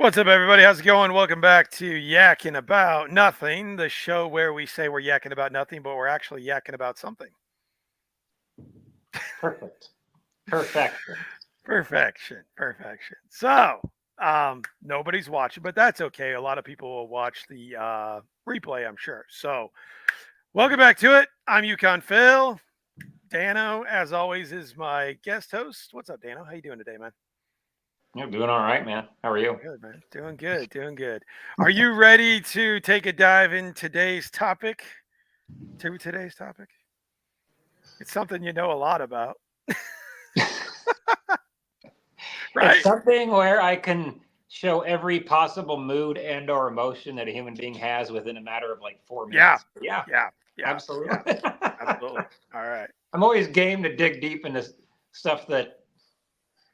What's up, everybody? How's it going? Welcome back to Yakin About Nothing, the show where we say we're yakking about nothing, but we're actually yakking about something. Perfect. Perfection. Perfection. So, nobody's watching, but that's okay. A lot of people will watch the replay, I'm sure. So, welcome back to it. I'm Yukon Phil. Dano, as always, is my guest host. What's up, Dano? How you doing today, man? You're doing all right, man. How are you? Good, man. Doing good. Are you ready to take a dive in today's topic? To today's topic? It's something you know a lot about, It's right? something where I can show every possible mood and or emotion that a human being has within a matter of like four Yeah, minutes. Yeah, yeah, yeah, yeah. absolutely. Absolutely. All right. I'm always game to dig deep into stuff that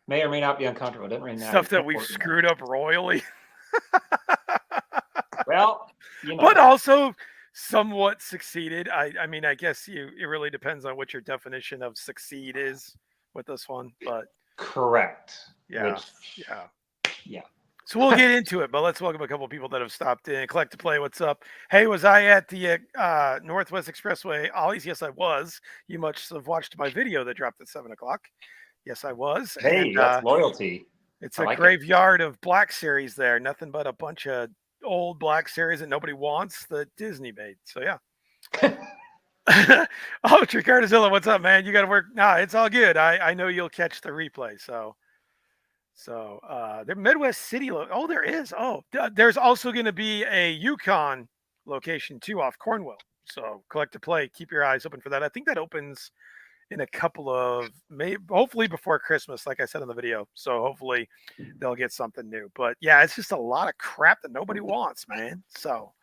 may or may not be uncomfortable. It doesn't really matter. Stuff It's more that we've important about screwed up royally, it. Well, you but know, also somewhat succeeded. I mean, I guess it really depends on what your definition of succeed is with this one, but correct. yeah, Which, yeah. yeah. So we'll get into it, but let's welcome a couple of people that have stopped in. Collect to Play, what's up? Hey, was I at the Northwest Expressway? Ollies, yes, I was. You must have watched my video that dropped at 7 o'clock. Yes, I was. And Hey, that's loyalty. it's I a like it. graveyard of Black Series there. Nothing but a bunch of old Black Series that nobody wants that Disney made. So, yeah. Oh, Tricardazilla, what's up, man? You got to work. Nah, it's all good. I know you'll catch the replay. So the Midwest City. Oh, there is. Oh, there's also going to be a Yukon location too off Cornwall. So collect to play. Keep your eyes open for that. I think that opens in a couple of hopefully before Christmas, like I said in the video. So hopefully they'll get something new. But yeah, it's just a lot of crap that nobody wants, man. So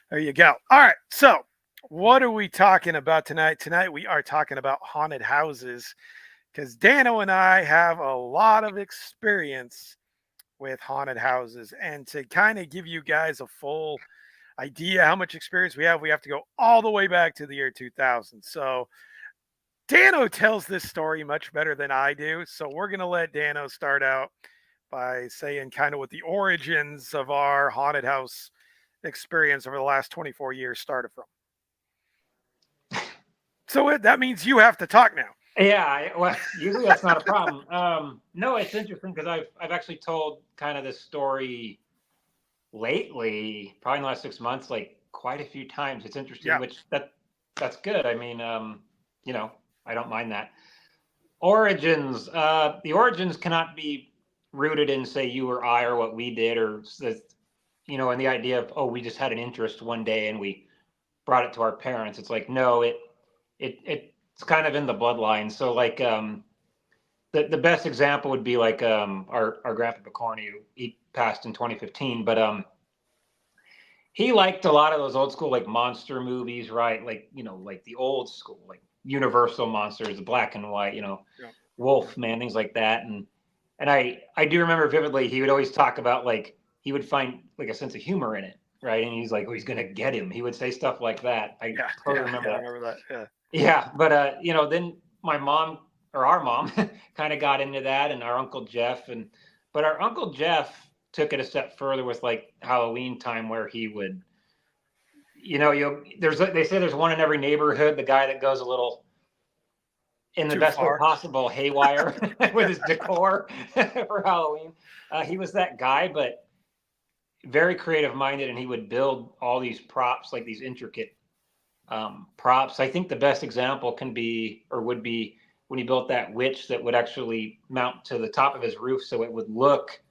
there you go. All right. So what are we talking about tonight? Tonight we are talking about haunted houses because Dano and I have a lot of experience with haunted houses. And to kind of give you guys a full idea how much experience we have to go all the way back to the year 2000. So Dano tells this story much better than I do. So we're going to let Dano start out by saying kind of what the origins of our haunted house experience over the last 24 years started from. So that means you have to talk now. Yeah, well, usually that's not a problem. No, it's interesting because I've actually told kind of this story lately, probably in the last 6 months, like quite a few times. It's interesting, Yeah. which that's good. I mean, you know, I don't mind that. Origins. The origins cannot be rooted in, say, you or I or what we did, or you know, and the idea of, oh, we just had an interest one day and we brought it to our parents. It's like, no, it's kind of in the bloodline. So like the best example would be like our grandpa Bacorny, who he passed in 2015, but he liked a lot of those old school like monster movies, right? Like, you know, like the old school, like Universal monsters, the black and white, you know, Yeah. Wolf Man, things like that. And I do remember vividly he would always talk about like he would find like a sense of humor in it, right? And he's like, oh, he's gonna get him. He would say stuff like that. I Yeah. totally Yeah. remember Yeah. I that. remember that. Yeah. Yeah, but you know, then my mom or our mom kind of got into that, and our uncle Jeff, and but our uncle Jeff took it a step further with like Halloween time, where he would, you know, there's they say there's one in every neighborhood, the guy that goes a little in the Too best way far. possible haywire with his decor for Halloween. He was that guy, but very creative minded, and he would build all these props, like these intricate props. I think the best example can be, or would be, when he built that witch that would actually mount to the top of his roof so it would look,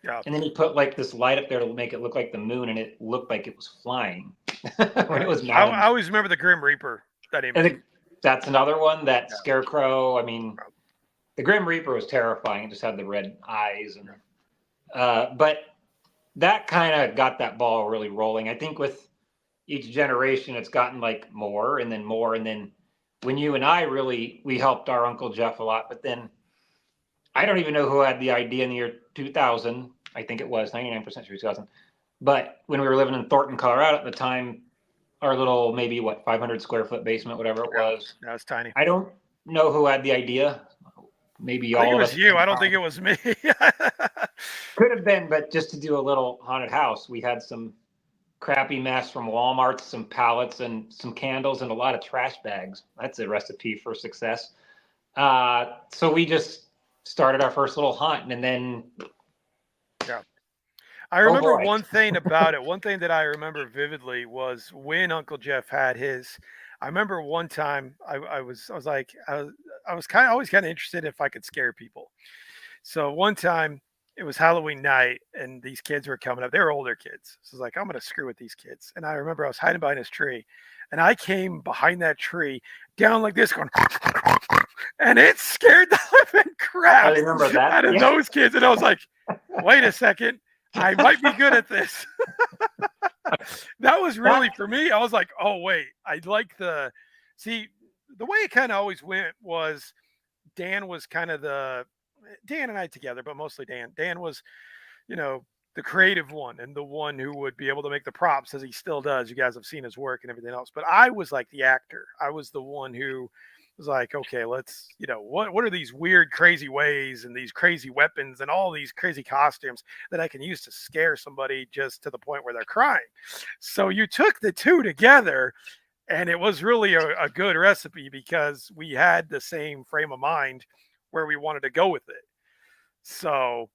Yeah. and then he put like this light up there to make it look like the moon, and it looked like it was flying when Yeah. it was I mounted. always remember the Grim Reaper that he I made. think that's another one, that Yeah. scarecrow. I mean, the Grim Reaper was terrifying. It just had the red eyes, and but that kind of got that ball really rolling. I think with each generation, it's gotten like more and then more, and then when you and I really, we helped our uncle Jeff a lot, but then I don't even know who had the idea in the year 2000. I think it was 99% sure 2000. But when we were living in Thornton, Colorado at the time, our little maybe what 500 square foot basement, whatever it Yeah. was, That was tiny. I don't know who had the idea. maybe I think all it of was us. you. I don't think it was me. Could have been, but just to do a little haunted house, we had some crappy mess from Walmart, some pallets, and some candles, and a lot of trash bags. That's a recipe for success. So we just started our first little hunt, and then Yeah. I oh remember boy, one thing about it. One thing that I remember vividly was when Uncle Jeff had his. I remember one time I was kind of always kind of interested if I could scare people. So one time it was Halloween night and these kids were coming up. They were older kids. So I was like, I'm gonna screw with these kids. And I remember I was hiding behind this tree and I came behind that tree down like this going and it scared the living I crap remember that. out of Yeah. those kids. And I was like, wait a second, I might be good at this. That was really That, for me. I was like, oh wait, I like the see the way it kind of always went was Dan was kind of the Dan and I together, but mostly Dan. Dan was, you know, the creative one and the one who would be able to make the props as he still does. You guys have seen his work and everything else. But I was like the actor. I was the one who was like, okay, let's, what are these weird, crazy ways and these crazy weapons and all these crazy costumes that I can use to scare somebody just to the point where they're crying. So you took the two together and it was really a good recipe because we had the same frame of mind where we wanted to go with it. So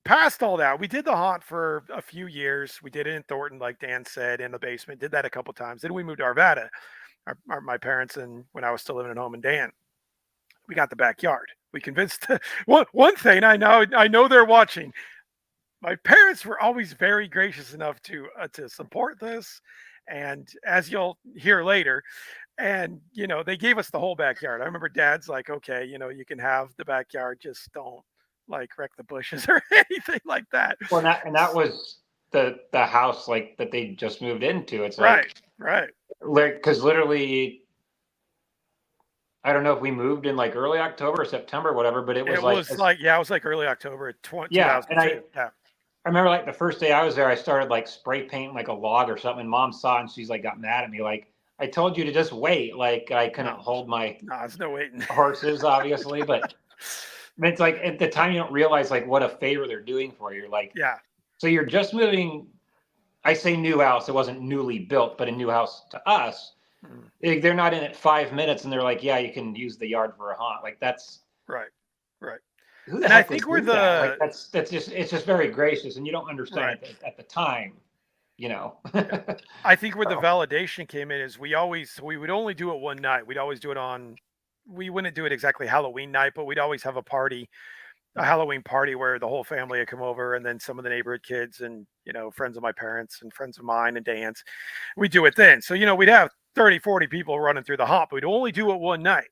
past all that, we did the haunt for a few years. We did it in Thornton, like Dan said, in the basement. Did that a couple times. Then we moved to Arvada. My parents and when I was still living at home, and Dan, we got the backyard. We convinced one thing. I know they're watching. My parents were always very gracious enough to support this, and as you'll hear later, and they gave us the whole backyard. I remember Dad's like, okay, you can have the backyard, just don't like wreck the bushes or anything like that. well, and that was the house like that they just moved into. It's Right, like right. because literally, I don't know if we moved in like early October or September, or whatever, but it was It like was like, yeah, it was like early October yeah, and 2002. Yeah. I remember like the first day I was there, I started like spray painting like a log or something. And Mom saw it and she's like got mad at me, like I told you to just wait. Like I couldn't No, hold my no, there's no waiting. horses, obviously, but it's like at the time you don't realize like what a favor they're doing for you. You're like, Yeah. so you're just moving. I say new house, it wasn't newly built, but a new house to us. Mm, They're not in it 5 minutes and they're like, yeah, you can use the yard for a haunt. Like that's right, right. who the And I heck would think we're do that? Like the that's just it's just very gracious, and you don't understand right. it at the time, you know. Yeah. I think where the So, validation came in is we would only do it one night. We'd always do it on we wouldn't do it exactly Halloween night, but we'd always have a Halloween party where the whole family would come over and then some of the neighborhood kids and, friends of my parents and friends of mine and Dan's. We do it then. So, we'd have 30, 40 people running through the hop. We'd only do it one night.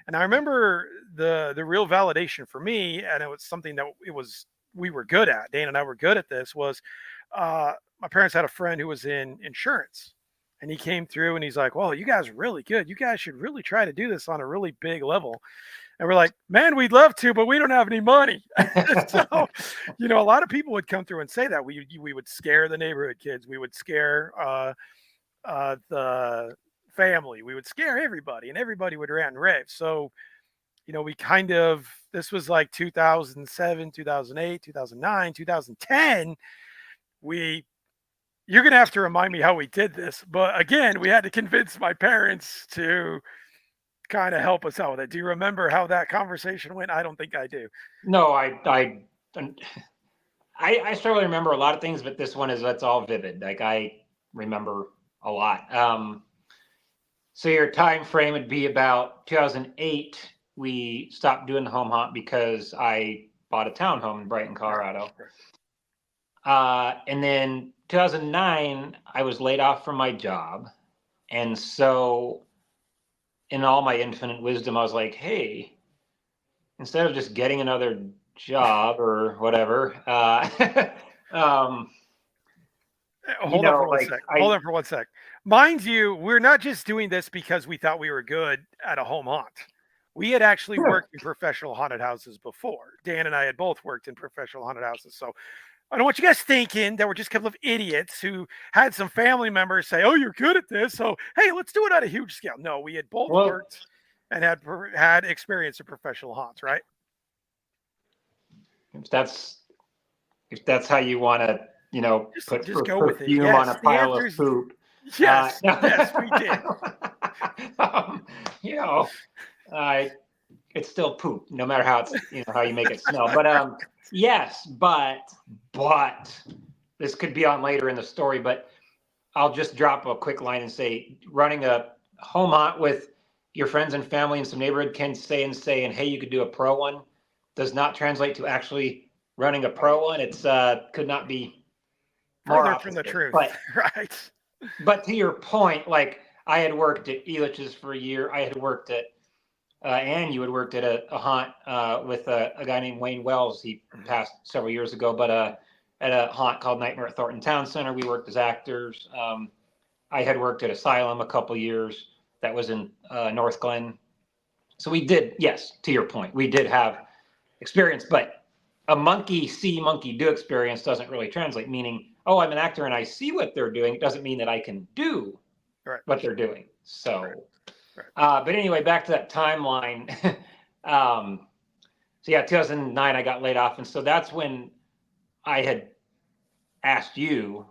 And I remember the real validation for me, and it was something that we were good at. Dan and I were good at this. Was my parents had a friend who was in insurance, and he came through and he's like, "Well, you guys are really good. You guys should really try to do this on a really big level." And we're like, "Man, we'd love to, but we don't have any money." So, a lot of people would come through and say that we would scare the neighborhood kids. We would scare the family. We would scare everybody, and everybody would rant and rave. So, we kind of this was like 2007, 2008, 2009, 2010. We You're gonna have to remind me how we did this, but again, we had to convince my parents to kind of help us out with it. Do you remember how that conversation went? I don't think I do. no, I struggle to remember a lot of things, but this one is that's all vivid. Like I remember a lot. So your time frame would be about 2008. We stopped doing the home hunt because I bought a townhome in Brighton, Right, Colorado. right. And then 2009, I was laid off from my job. And so, in all my infinite wisdom, I was like, hey, instead of just getting another job or whatever, um, Hold on for one like sec. Hold on for one sec. Mind you, we're not just doing this because we thought we were good at a home haunt. We had actually worked in professional haunted houses before. Dan and I had both worked in professional haunted houses. So I don't want you guys thinking that we're just a couple of idiots who had some family members say, "Oh, you're good at this. So, hey, let's do it on a huge scale." No, we had both well, worked and had experience in professional haunts, right? If that's how you want to, put Just go with it. perfume on a Yes, the pile answer of is poop. yes, No. yes, we did. um, you know, I it's still poop, no matter how it's how you make it smell. But yes, but this could be on later in the story. But I'll just drop a quick line and say, running a home hunt with your friends and family in some neighborhood can say, and hey, you could do a pro one, does not translate to actually running a pro one. It's could not be more Further from the opposite. truth, right? But to your point, like I had worked at Elitch's for a year. I had worked at and you had worked at a haunt with a guy named Wayne Wells. He passed several years ago, but at a haunt called Nightmare at Thornton Town Center, we worked as actors. I had worked at Asylum a couple years. That was in North Glen. So we did, yes, to your point, we did have experience, but a monkey see, monkey do experience doesn't really translate, meaning, oh, I'm an actor and I see what they're doing. It doesn't mean that I can do Right. what they're doing. So Right. but anyway, back to that timeline. So yeah, 2009, I got laid off, and so that's when I had asked you.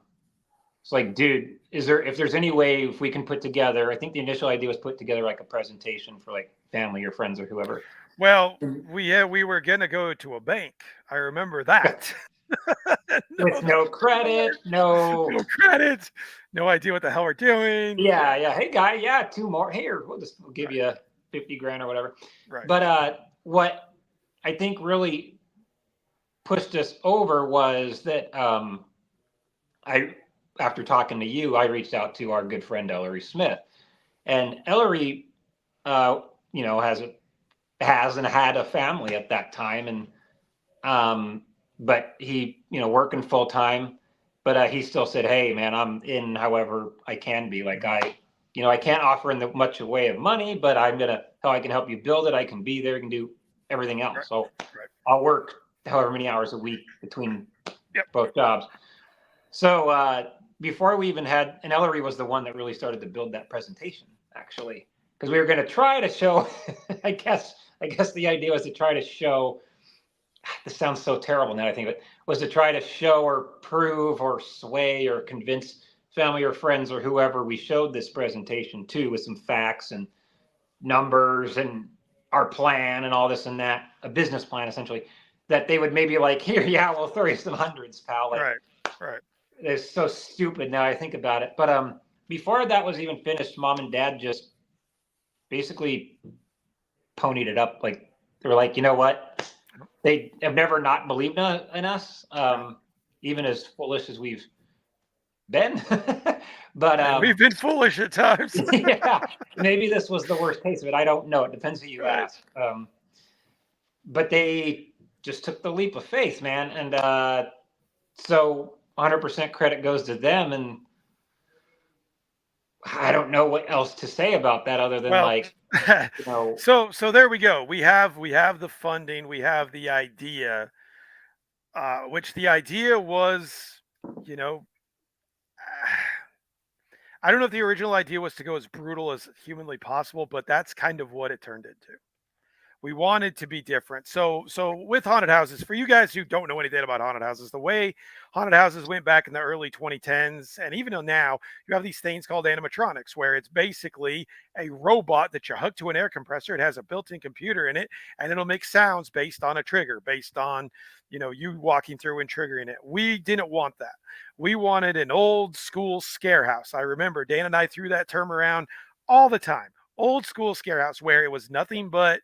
It's like, dude, if there's any way if we can put together? I think the initial idea was put together like a presentation for like family or friends or whoever. Well, we were gonna go to a bank. I remember that. With no credit, no. no credit, no idea what the hell we're doing. Yeah. Hey, guy, yeah, two more. Here, we'll give Right. you 50 grand or whatever. Right. But what I think really pushed us over was that I, after talking to you, I reached out to our good friend Ellery Smith, and Ellery, has and had a family at that time, and but he, working full time, but he still said, "Hey, man, I'm in, however I can be. Like I can't offer in the much way of money, but how I can help you build it. I can be there, I can do everything Right. else. So Right. I'll work however many hours a week between Yep. both jobs." So before we even had, and Ellery was the one that really started to build that presentation, actually, because we were going to try to show. I guess the idea was to try to show. This sounds so terrible now. I think of it was to try to show or prove or sway or convince family or friends or whoever we showed this presentation to with some facts and numbers and our plan and all this and that, a business plan essentially, that they would maybe like, here, yeah, we'll throw you some hundreds, pal. Like, Right. Right. it's so stupid now I think about it. But before that was even finished, mom and dad just basically ponied it up. Like they were like, you know what? They have never not believed in us, even as foolish as we've been. But And we've been foolish at times. yeah, maybe this was the worst case of it. I don't know. It depends who you Right. ask. But they just took the leap of faith, man, and so 100% credit goes to them. And I don't know what else to say about that other than Well, like, you know, so there we go. We have the funding. We have the idea, which the idea was, you know, I don't know if the original idea was to go as brutal as humanly possible, but that's kind of what it turned into. We wanted to be different. So with haunted houses, for you guys who don't know anything about haunted houses, the way haunted houses went back in the early 2010s, and even now, you have these things called animatronics, where it's basically a robot that you hook to an air compressor. It has a built-in computer in it, and it'll make sounds based on a trigger, based on you walking through and triggering it. We didn't want that. We wanted an old school scare house. I remember Dan and I threw that term around all the time. Old school scare house, where it was nothing but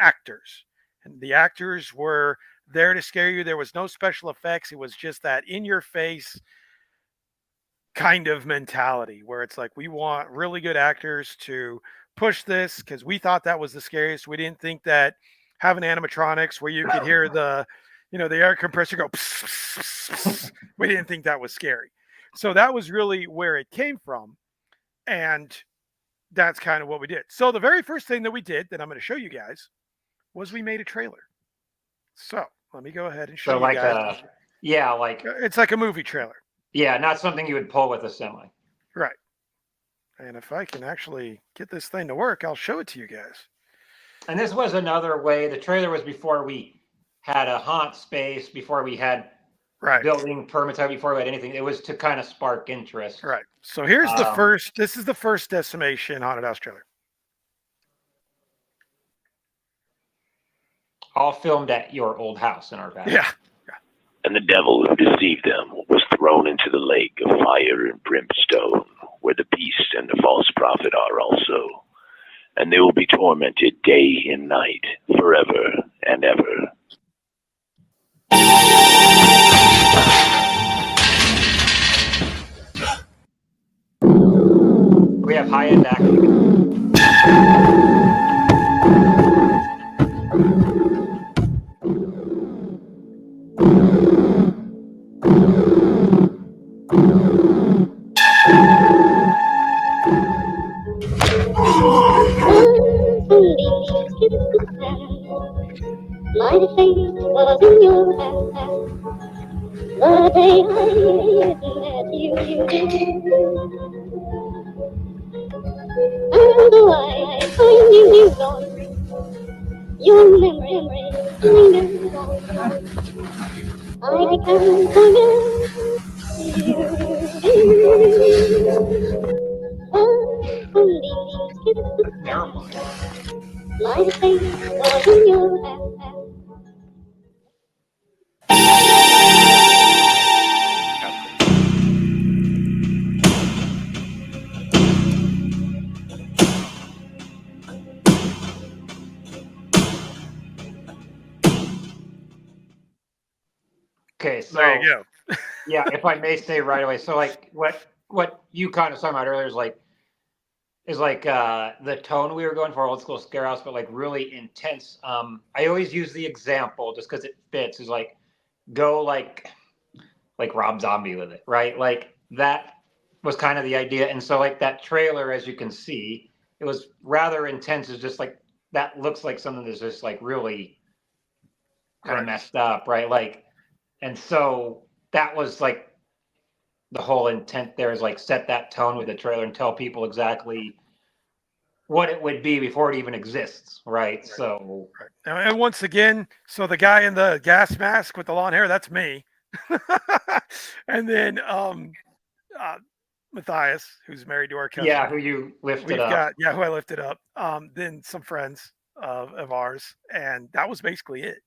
actors. And the actors were there to scare you. There was no special effects. It was just that in your face kind of mentality where it's like, we want really good actors to push this because we thought that was the scariest. We didn't think that having animatronics where you could hear the air compressor go, pss, pss, pss, pss, we didn't think that was scary. So that was really where it came from. And that's kind of what we did. So the very first thing that we did that I'm going to show you guys was we made a trailer. So let me go ahead and show so you like guys. yeah, like It's like a movie trailer. yeah, not something you would pull with a semi. Right. And if I can actually get this thing to work, I'll show it to you guys. And this was another way. The trailer was before we had a haunt space, before we had Right. building permits, before we had anything. It was to kind of spark interest. Right. So here's the Um, first. This is the first Decimation haunted house trailer. all filmed at your old house in our valley. Yeah. And the devil who deceived them was thrown into the lake of fire and brimstone, where the beast and the false prophet are also. And they will be tormented day and night, forever and ever. We have high-end acting. My face was in your hand. The day I met you, and though I find you gone, your memory lingers on. I can't forget you. From these kisses, my face was in your hand. Okay, so There you go. yeah, if I may say right away, so like what you kind of talking about earlier is like the tone we were going for old school scare house, but like really intense. I always use the example just because it fits. Is like go like Rob Zombie with it, right? Like that was kind of the idea, and so like that trailer, as you can see, it was rather intense. It's just like that looks like something that's just like really kind of Right. messed up, right? Like, and so that was like the whole intent there is like set that tone with the trailer and tell people exactly what it would be before it even exists, right? So Right. And once again, so the guy in the gas mask with the long hair, that's me. And then uh, Matthias, who's married to our yeah, cousin. who you lifted We've up. got who I lifted up. Then some friends of ours, and that was basically it.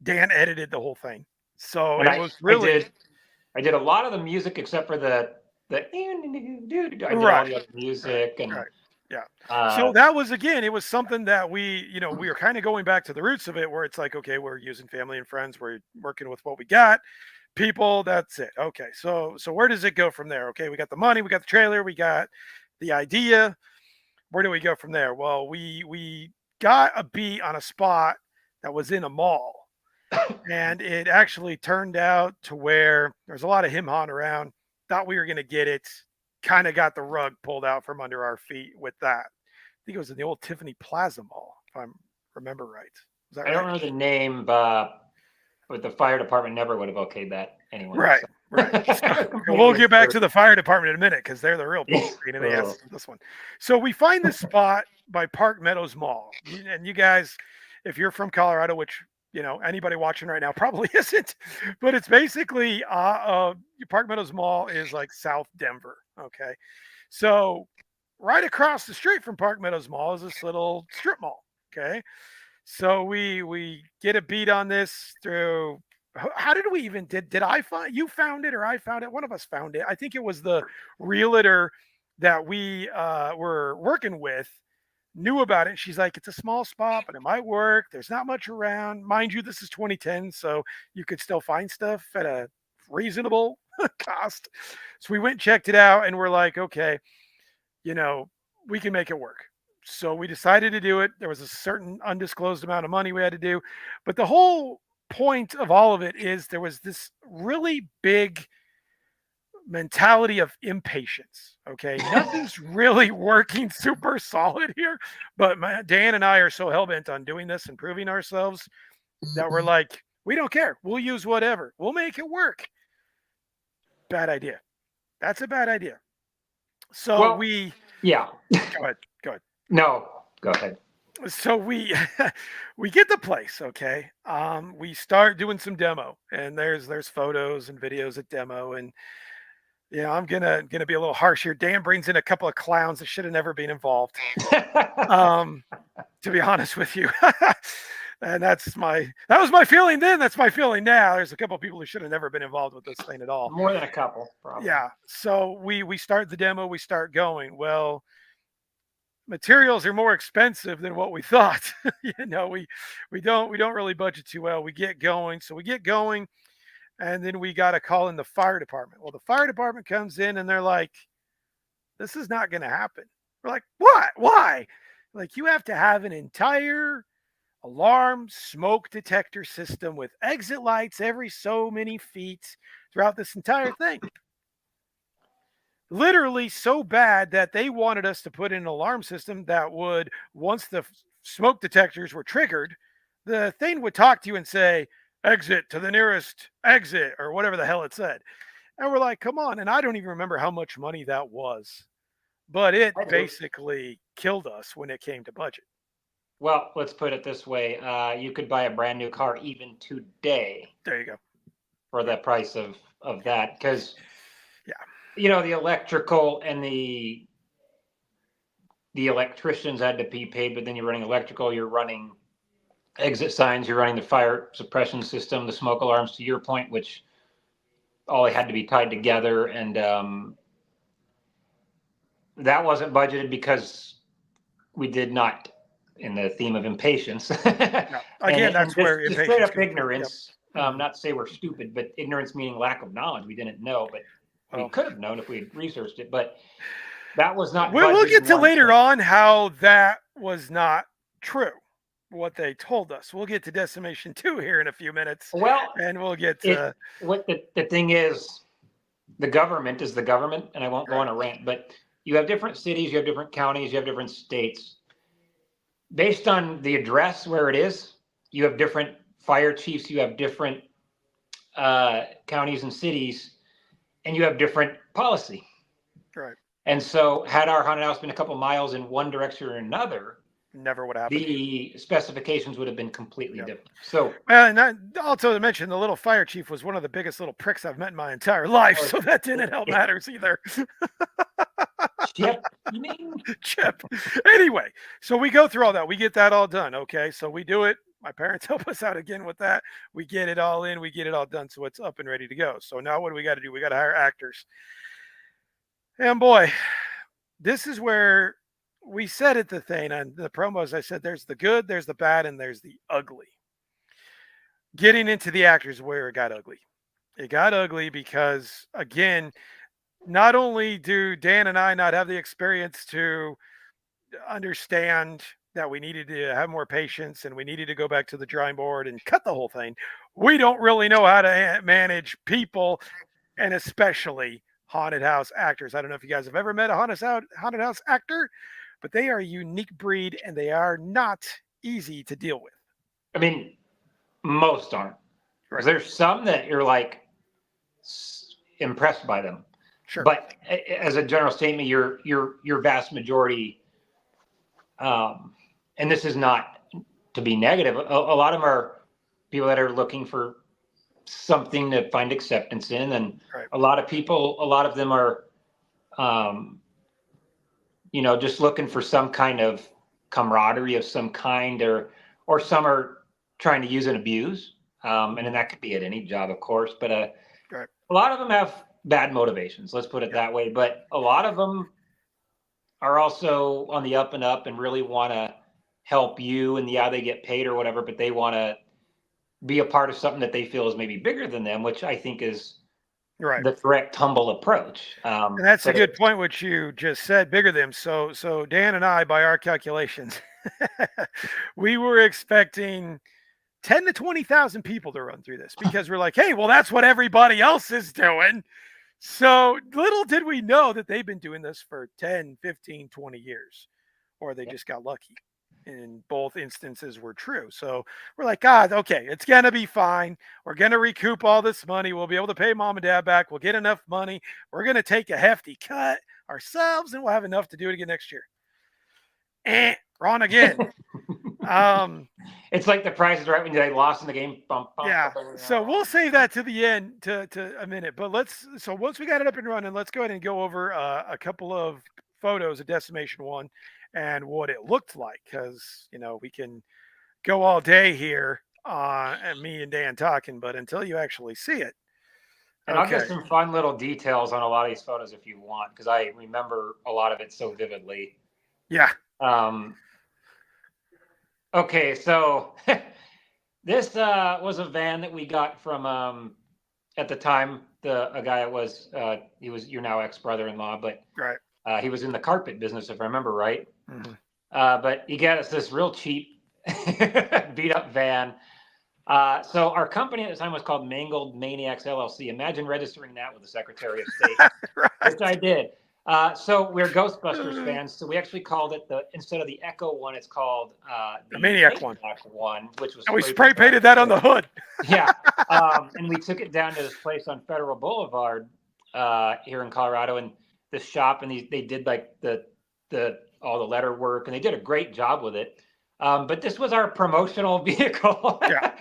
Dan edited the whole thing, so And it I was I really did I did a lot of the music except for the I did all right, the other right, music and right. Yeah. So uh that was again, it was something that we were kind of going back to the roots of it, where it's like, okay, we're using family and friends, we're working with what we got, people, that's it. Okay, so where does it go from there? Okay, we got the money, we got the trailer, we got the idea. Where do we go from there? Well, we got a beat on a spot that was in a mall, and it actually turned out to where there's a lot of him hawing around. Thought we were going to get it, kind of got the rug pulled out from under our feet with that. I think it was in the old Tiffany Plaza Mall, if I remember right. Was that I don't right? remember the name, but the fire department never would have okayed that anyway. Right, So right. So, we'll completely get back screwed. to the fire department in a minute because they're the real pain in the ass Oh. in this one. So we find this spot by Park Meadows Mall, and you guys, if you're from Colorado, which anybody watching right now probably isn't, but it's basically Park Meadows Mall is like South Denver. Okay, so right across the street from Park Meadows Mall is this little strip mall. Okay, so we get a beat on this through. How did we even did I find you found it or I found it? One of us found it. I think it was the realtor that we were working with knew about it. She's like, it's a small spot, but it might work. There's not much around. Mind you, this is 2010, so you could still find stuff at a reasonable cost. So we went and checked it out, and we're like, okay, you know, we can make it work. So we decided to do it. There was a certain undisclosed amount of money we had to do. But the whole point of all of it is there was this really big mentality of impatience. Okay. Nothing's really working super solid here. But Dan and I are so hell bent on doing this and proving ourselves that we're like, we don't care. We'll use whatever. We'll make it work. Bad idea. That's a bad idea. So Well, we yeah. go ahead. Go ahead. No, go ahead. So we we get the place, okay. We start doing some demo, and there's photos and videos at demo, and I'm gonna be a little harsh here. Dan brings in a couple of clowns that should have never been involved. Um, to be honest with you. And that was my feeling then. That's my feeling now. There's a couple of people who should have never been involved with this thing at all. More than a couple, probably. Yeah. So we start the demo, we start going. Well, materials are more expensive than what we thought. We don't really budget too well. We get going. So we get going, and then we got to call in the fire department. Well, the fire department comes in and they're like, this is not going to happen. We're like, what? Why? Like, you have to have an entire alarm smoke detector system with exit lights every so many feet throughout this entire thing. Literally so bad that they wanted us to put in an alarm system that would, once the smoke detectors were triggered, the thing would talk to you and say, exit to the nearest exit, or whatever the hell it said. And we're like, come on. And I don't even remember how much money that was, but it basically killed us when it came to budget. Well, let's put it this way. You could buy a brand new car even today. There you go. For the price of that. Because, yeah, the electrical and the electricians had to be paid, but then you're running electrical, you're running exit signs, you're running the fire suppression system, the smoke alarms, to your point, which all had to be tied together. And that wasn't budgeted because we did not, in the theme of impatience. No. Again, that's where just straight up ignorance. Yep. Not to say we're stupid, but ignorance meaning lack of knowledge. We didn't know, but we could have known if we had researched it. But that was not. We'll get to later on how that was not true. What they told us. We'll get to Decimation 2 here in a few minutes. Well, and we'll get to what the thing is. The government is the government, and I won't go on a rant, but you have different cities, you have different counties, you have different states. Based on the address where it is, you have different fire chiefs, you have different counties and cities, and you have different policy. Right. And so had our haunted house been a couple miles in one direction or another, never would happen. The specifications would have been completely different. So, and also to mention, the little fire chief was one of the biggest little pricks I've met in my entire life, so that didn't help matters either. Chip, you mean? Chip. Anyway, so we go through all that. We get that all done. Okay, so we do it. My parents help us out again with that. We get it all in. We get it all done, so it's up and ready to go. So now what do we got to do? We got to hire actors. And boy, this is where we said at the thing on the promos. I said, there's the good, there's the bad, and there's the ugly. Getting into the actors where it got ugly. It got ugly because, again, not only do Dan and I not have the experience to understand that we needed to have more patience and we needed to go back to the drawing board and cut the whole thing, we don't really know how to manage people, and especially haunted house actors. I don't know if you guys have ever met a haunted house actor, but they are a unique breed and they are not easy to deal with. I mean, most aren't. Right. There's some that you're like impressed by them. Sure. But as a general statement, your vast majority, and this is not to be negative, a lot of them are people that are looking for something to find acceptance in, and a lot of them are just looking for some kind of camaraderie of some kind, or some are trying to use and abuse, and then that could be at any job, of course, but a lot of them have bad motivations, let's put it that way. But a lot of them are also on the up and up and really want to help you, and they get paid or whatever, but they want to be a part of something that they feel is maybe bigger than them, which I think is the correct, humble approach. And that's a good point, which you just said, bigger than them. So Dan and I, by our calculations, we were expecting 10 to 20,000 people to run through this, because we're like, hey, well, that's what everybody else is doing. So little did we know that they've been doing this for 10, 15, 20 years, or they just got lucky. And both instances were true. So we're like, God, okay, it's going to be fine. We're going to recoup all this money. We'll be able to pay mom and dad back. We'll get enough money. We're going to take a hefty cut ourselves, and we'll have enough to do it again next year. Wrong again. It's like the Price is Right when they lost in the game. Bump, bump, Yeah. bump, So we'll save that to the end to a minute. But so once we got it up and running, let's go ahead and go over a couple of photos of Decimation 1 and what it looked like. Because, we can go all day here and me and Dan talking, but until you actually see it. And I'll get some fun little details on a lot of these photos if you want, because I remember a lot of it so vividly. Yeah. Okay, so this was a van that we got from at the time a guy was he was your now ex-brother-in-law, but right. He was in the carpet business if I remember right. Mm-hmm. But he got us this real cheap beat up van. So our company at the time was called Mangled Maniacs LLC. Imagine registering that with the Secretary of State, right. which I did. So we're Ghostbusters fans. So we actually called it instead of the Echo one, it's called the Maniac one, which was. And we spray painted that on the hood. Yeah, and we took it down to this place on Federal Boulevard here in Colorado, and this shop, and they did like the all the letter work, and they did a great job with it. But this was our promotional vehicle. Yeah.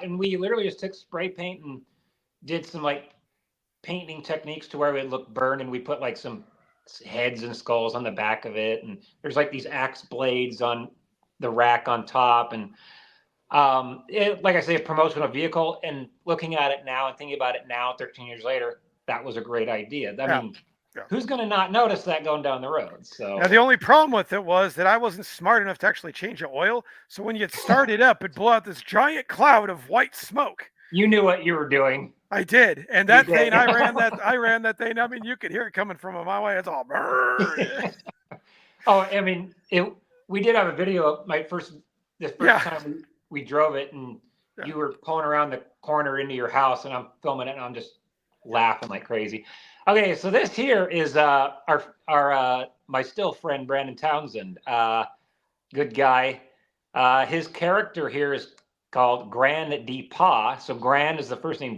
And we literally just took spray paint and did some like painting techniques to where it looked burned, and we put like some heads and skulls on the back of it, and there's like these axe blades on the rack on top, and like I say, a promotional vehicle. And looking at it now and thinking about it now, 13 years later, that was a great idea. I mean, who's going to not notice that going down the road? So now the only problem with it was that I wasn't smart enough to actually change the oil. So when you start it up, it'd blow out this giant cloud of white smoke. You knew what you were doing. I did, and that thing, I ran that thing. I mean, you could hear it coming from my way. It's all. Oh, I mean, we did have a video of the first time we drove it, and you were pulling around the corner into your house, and I'm filming it, and I'm just laughing like crazy. Okay, so this here is our my still friend Brandon Townsend. Good guy. His character here is called Gran DePa. So Gran is the first name,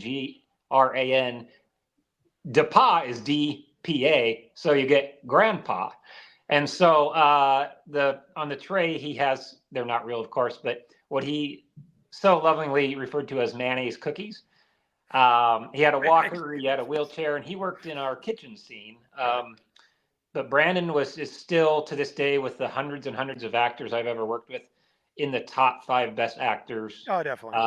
Gran. DePa is DPA. So you get Grandpa. And so on the tray he has, they're not real, of course, but what he so lovingly referred to as mayonnaise cookies. He had a walker, he had a wheelchair, and he worked in our kitchen scene. But Brandon is still to this day, with the hundreds and hundreds of actors I've ever worked with, in the top 5 best actors. Oh, definitely.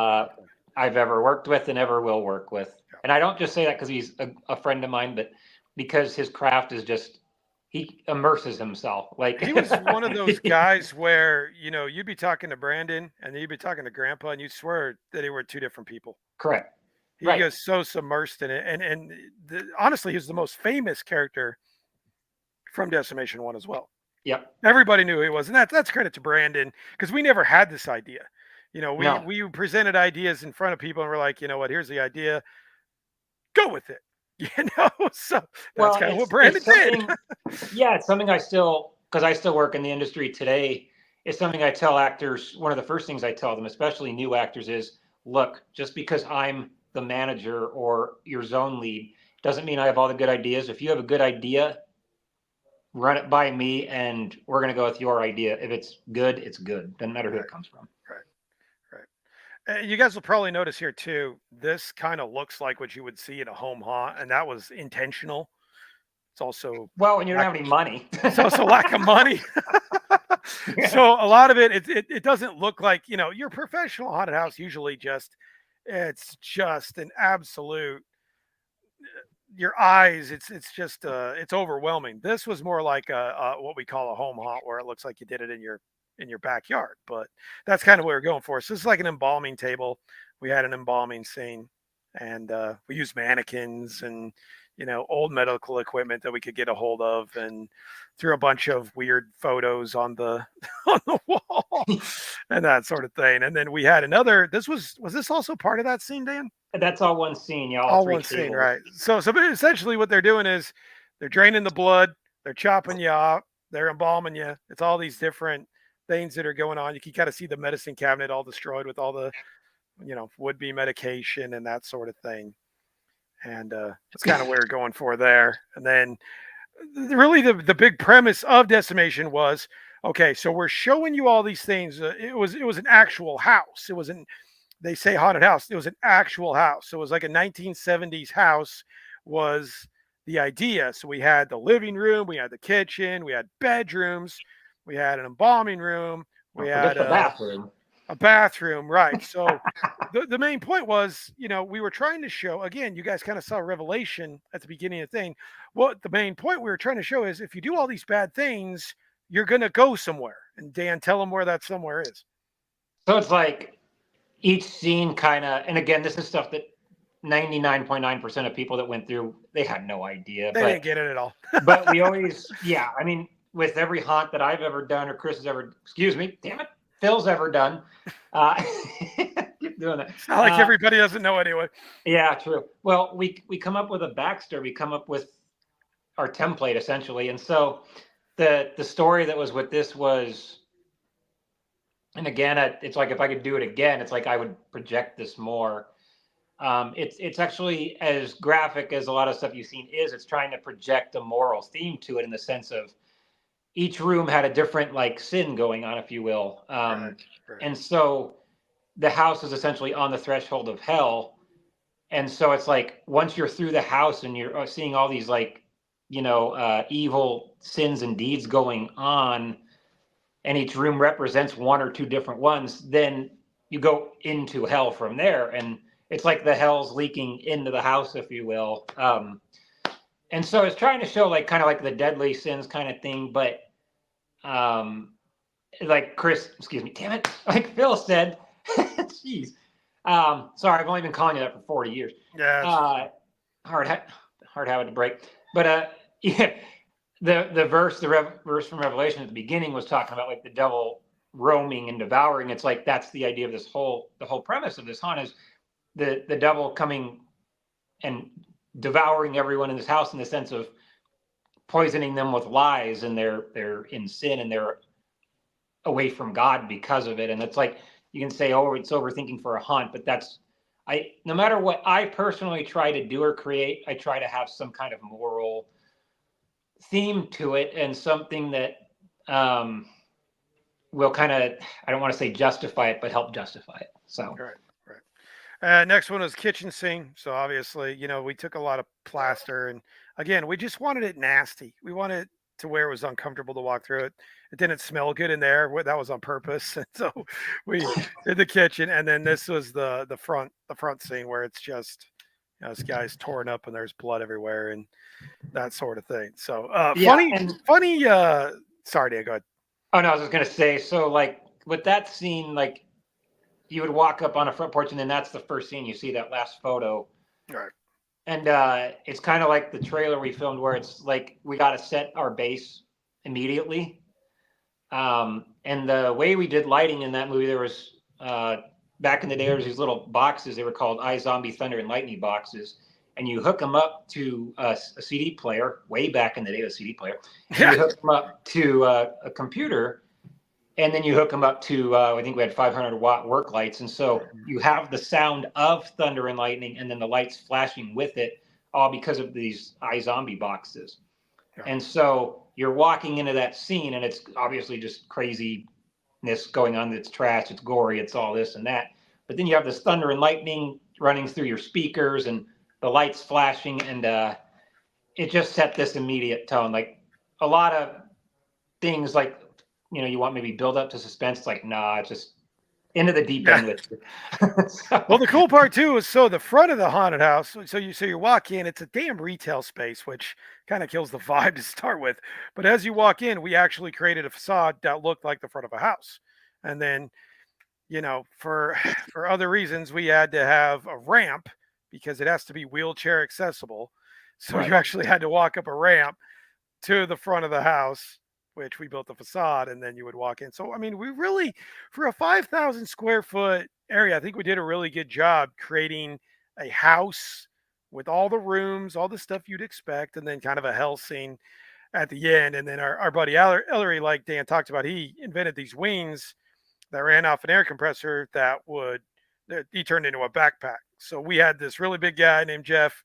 I've ever worked with and ever will work with. And I don't just say that because he's a friend of mine, but because his craft is just, he immerses himself. Like he was one of those guys where, you'd be talking to Brandon and you'd be talking to Grandpa, and you'd swear that they were 2 different people. Correct. He goes so submersed in it. And honestly, he's the most famous character from Decimation 1 as well. Yep. Everybody knew who he was. And that's credit to Brandon, because we never had this idea. We presented ideas in front of people and we're like, you know what, here's the idea. Go with it. So that's kind of what Brandon did. Yeah, it's something because I still work in the industry today, it's something I tell actors. One of the first things I tell them, especially new actors, is, look, just because I'm the manager or your zone lead doesn't mean I have all the good ideas. If you have a good idea, run it by me and we're going to go with your idea. If it's good, it's good. Doesn't matter who it comes from. Right. You guys will probably notice here too, this kind of looks like what you would see in a home haunt, and that was intentional. It's also, well, when you don't have any money. It's also lack of money. So a lot of it doesn't look like, your professional haunted house usually it's just an absolute, your eyes, it's just it's overwhelming. This was more like what we call a home haunt, where it looks like you did it in your backyard, but that's kind of what we're going for. So this is like an embalming table. We had an embalming scene, and we used mannequins and old medical equipment that we could get a hold of, and threw a bunch of weird photos on the wall and that sort of thing. And then we had another. Was this also part of that scene, Dan? That's all one scene, y'all. All one scene, right? So essentially, what they're doing is they're draining the blood, they're chopping you off, they're embalming you. It's all these different things that are going on. You can kind of see the medicine cabinet all destroyed with all the, would-be medication and that sort of thing. And that's kind of where we're going for there. And then really the big premise of Decimation was Okay, so we're showing you all these things. It was an actual house. It wasn't. They say haunted house. It was an actual house. So it was like a 1970s house. Was the idea? So we had the living room, we had the kitchen, we had bedrooms, we had an embalming room, we Don't forget had the bathroom. a bathroom, right? So the main point was, we were trying to show again. You guys kind of saw Revelation at the beginning of the thing. What the main point we were trying to show is, if you do all these bad things, you're gonna go somewhere. And Dan, tell them where that somewhere is. So it's like each scene kind of, and again, this is stuff that 99.9% of people that went through, they had no idea. They didn't get it at all. But we always, yeah, I mean, with every haunt that I've ever done or Chris has ever, excuse me, damn it, Phil's ever done. Keep doing that. It's not like everybody doesn't know anyway. Yeah, true. Well, we come up with a backstory. We come up with our template essentially, and so the story that was with this was, and again, it's like if I could do it again, it's like I would project this more. It's actually as graphic as a lot of stuff you've seen is. It's trying to project a moral theme to it in the sense of each room had a different like sin going on, if you will. Right. And so the house is essentially on the threshold of hell. And so it's like once you're through the house and you're seeing all these like, evil sins and deeds going on, and each room represents one or two different ones, then you go into hell from there. And it's like the hell's leaking into the house, if you will. And so it's trying to show like kind of like the deadly sins kind of thing, but like Chris, excuse me, damn it, like Phil said, jeez. Sorry, I've only been calling you that for 40 years. Yeah. Hard habit to break. But yeah, the verse from Revelation at the beginning was talking about like the devil roaming and devouring. It's like that's the idea of the whole premise of this haunt is the devil coming and devouring everyone in this house in the sense of poisoning them with lies, and they're in sin and they're away from God because of it. And it's like you can say, oh, it's overthinking for a haunt, but that's no matter what I personally try to do or create, I try to have some kind of moral theme to it and something that will kind of, I don't want to say justify it, but help justify it. So Right. Next one was kitchen sink. So obviously, we took a lot of plaster, and again, we just wanted it nasty. We wanted it to where it was uncomfortable to walk through it. It didn't smell good in there. That was on purpose. And so we did the kitchen, and then this was the front scene where it's just this guy's torn up and there's blood everywhere and that sort of thing. So yeah, funny. Sorry, Dan, go ahead. Oh no, I was just gonna say, so like with that scene, like you would walk up on a front porch and then that's the first scene you see, that last photo. Right. And it's kind of like the trailer we filmed where it's like we got to set our base immediately. And the way we did lighting in that movie, there was back in the day, there was these little boxes. They were called iZombie Thunder and Lightning boxes. And you hook them up to a CD player, way back in the day, a CD player. You hook them up to a computer, and then you hook them up to, I think we had 500-watt work lights. And so you have the sound of thunder and lightning and then the lights flashing with it, all because of these iZombie boxes. Yeah. And so you're walking into that scene and it's obviously just craziness going on. It's trash, it's gory, it's all this and that. But then you have this thunder and lightning running through your speakers and the lights flashing, and it just set this immediate tone. Like a lot of things like, you want maybe build up to suspense. It's like, nah, it's just into the deep end with it. So. Well, the cool part too is the front of the haunted house. So you walk in, it's a damn retail space, which kind of kills the vibe to start with. But as you walk in, we actually created a facade that looked like the front of a house. And then, for other reasons, we had to have a ramp because it has to be wheelchair accessible. So you actually had to walk up a ramp to the front of the house, which we built the facade, and then you would walk in. So, I mean, we really, for a 5,000 square foot area, I think we did a really good job creating a house with all the rooms, all the stuff you'd expect, and then kind of a hell scene at the end. And then our buddy Ellery, like Dan talked about, he invented these wings that ran off an air compressor that he turned into a backpack. So we had this really big guy named Jeff,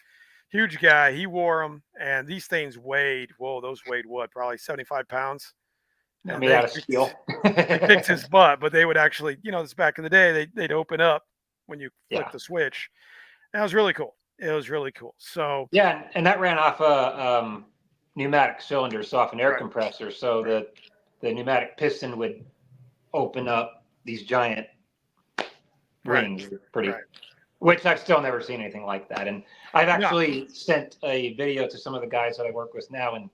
huge guy. He wore them, and these things weighed. Whoa, those weighed what? Probably 75 pounds. And made out of steel. they kicked his butt, but they would actually, this back in the day, they'd open up when you flip Yeah. the switch. And it was really cool. It was really cool. So Yeah, and that ran off a pneumatic cylinder, softened air Right. compressor. So the pneumatic piston would open up these giant rings. Pretty, Right. which I've still never seen anything like that. And I've No. actually sent a video to some of the guys that I work with now, and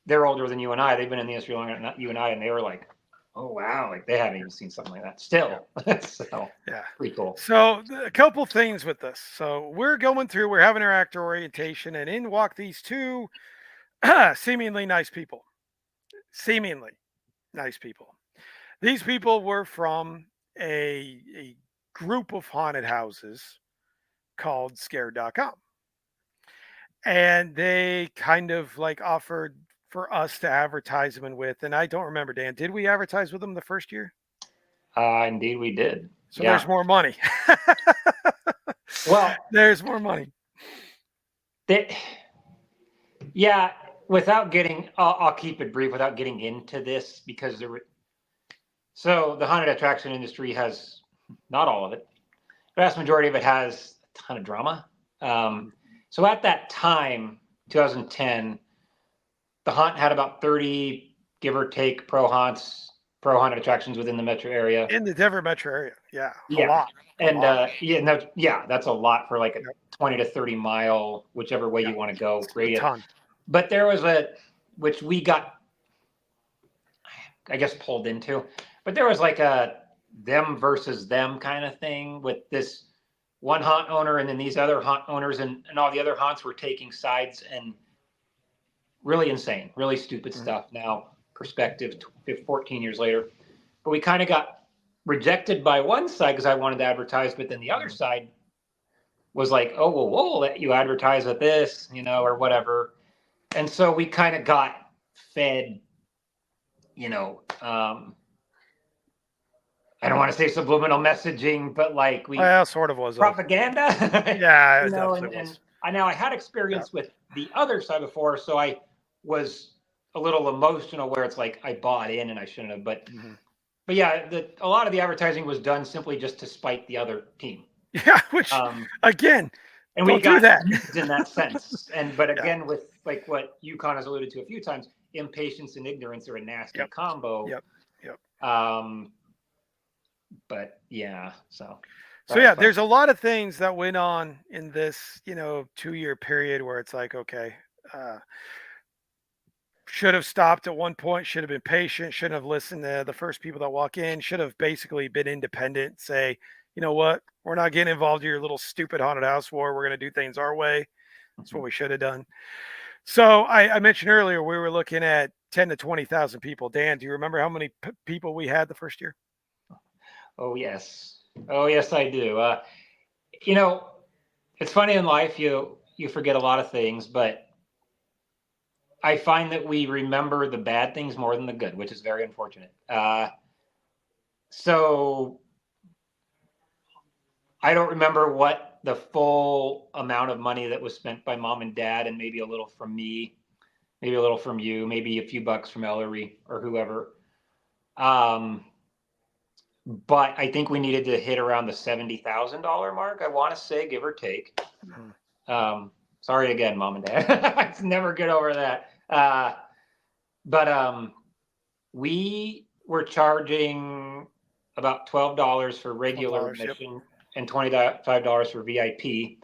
they're older than you and I. They've been in the industry longer than you and I, and they were like, "Oh wow!" Like they haven't even seen something like that. Still, so Yeah. pretty cool. So a couple things with this. So we're going through, we're having our actor orientation, and in walk these two seemingly nice people. Seemingly nice people. These people were from a group of haunted houses called scared.com. And they kind of like offered for us to advertise them with. And I don't remember, Dan, did we advertise with them the first year? Indeed, we did. So there's more money. Well, there's more money. Yeah, without getting, I'll keep it brief without getting into this because so the haunted attraction industry has, not all of it, the vast majority of it has a ton of drama. So at that time, 2010, the haunt had about 30, give or take, pro haunted attractions within the metro area. In the Denver metro area, yeah, Yeah. a lot. And that's a lot for like a 20 to 30 mile, whichever way you want to go, radius. A ton. But there was which we got, I guess, pulled into, but there was like a them versus them kind of thing with this one haunt owner and then these other haunt owners and all the other haunts were taking sides and really insane, really stupid stuff. Now, perspective, 14 years later. But we kind of got rejected by one side because I wanted to advertise, but then the other side was like, oh, well, we'll let you advertise at this, or whatever. And so we kind of got fed, I don't want to say subliminal messaging, but like sort of was propaganda. Yeah, it definitely was. I had experience with the other side before, so I was a little emotional where it's like I bought in and I shouldn't have. But yeah, a lot of the advertising was done simply just to spite the other team. Yeah, which again, and we got that in that sense. But again, with like what Yukon has alluded to a few times, impatience and ignorance are a nasty combo. Yep. But yeah, so yeah, there's a lot of things that went on in this, 2-year period where it's like, okay, should have stopped at one point, should have been patient, shouldn't have listened to the first people that walk in, should have basically been independent, say, you know what, we're not getting involved in your little stupid haunted house war. We're going to do things our way. That's what we should have done. So I mentioned earlier, we were looking at 10 to 20,000 people. Dan, do you remember how many people we had the first year? Oh, yes. Oh, yes, I do. It's funny in life, you forget a lot of things, but I find that we remember the bad things more than the good, which is very unfortunate. So I don't remember what the full amount of money that was spent by mom and dad, and maybe a little from me, maybe a little from you, maybe a few bucks from Ellery or whoever. But I think we needed to hit around the $70,000 mark. I want to say, give or take. Sorry again, mom and dad. I never get over that. But we were charging about $12 for regular admission and $25 for VIP.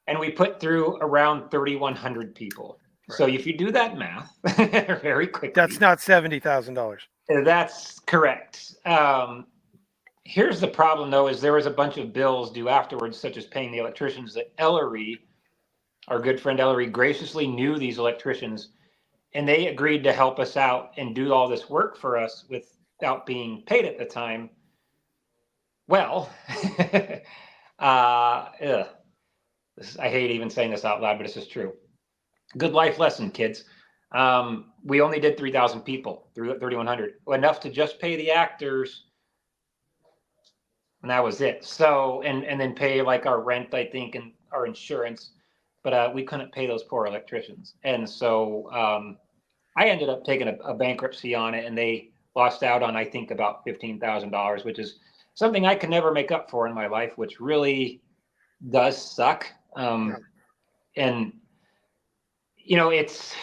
And we put through around 3,100 people. Right. So if you do that math very quickly. That's not $70,000. That's correct. Here's the problem, though, is there was a bunch of bills due afterwards, such as paying the electricians that Ellery, our good friend Ellery, graciously knew these electricians, and they agreed to help us out and do all this work for us without being paid at the time. Well, I hate even saying this out loud, but it's just true. Good life lesson, kids. We only did 3,000 people, 3,100, enough to just pay the actors. And that was it. So, and then pay like our rent, I think, and our insurance, but we couldn't pay those poor electricians. And so I ended up taking a bankruptcy on it, and they lost out on, I think, about $15,000, which is something I could never make up for in my life, which really does suck. And, it's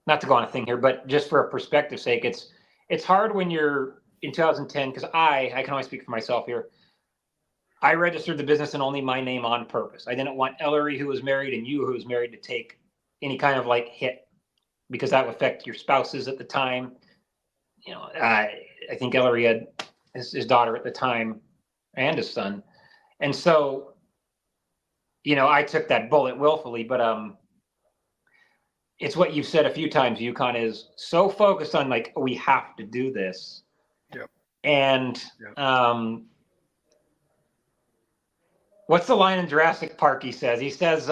not to go on a thing here, but just for a perspective sake, it's hard when you're in 2010, because I can only speak for myself here. I registered the business in only my name on purpose. I didn't want Ellery, who was married, and you, who was married, to take any kind of hit, because that would affect your spouses at the time. I think Ellery had his daughter at the time and his son. And so, I took that bullet willfully, but it's what you've said a few times, Yukon, is so focused on we have to do this. Yep. And what's the line in Jurassic Park he says? He says,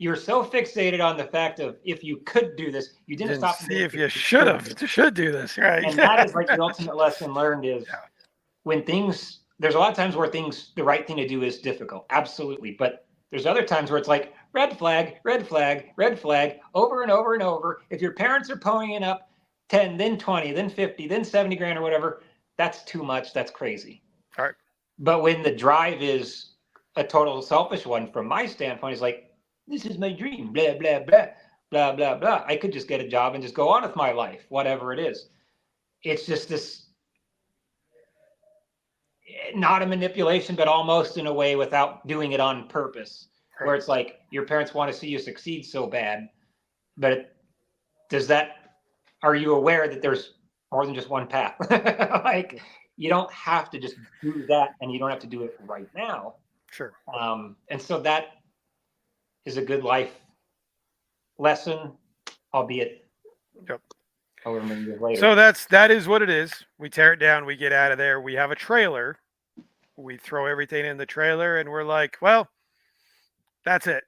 you're so fixated on the fact of if you could do this, you didn't stop see if you should do this, right? And that is the ultimate lesson learned is when there's a lot of times where the right thing to do is difficult. Absolutely. But there's other times where it's red flag, red flag, red flag, over and over and over. If your parents are ponying up 10, then 20, then 50, then 70 grand or whatever, that's too much. That's crazy. All right. But when the drive is a total selfish one, from my standpoint, is this is my dream, blah, blah, blah, blah, blah, blah. I could just get a job and just go on with my life, whatever it is. It's just this, not a manipulation, but almost in a way without doing it on purpose, where it's your parents want to see you succeed so bad. But are you aware that there's more than just one path? You don't have to just do that, and you don't have to do it right now. Sure. And so that is a good life lesson, albeit however many years later. So that is what it is. We tear it down, we get out of there. We have a trailer. We throw everything in the trailer, and we're like, well, that's it.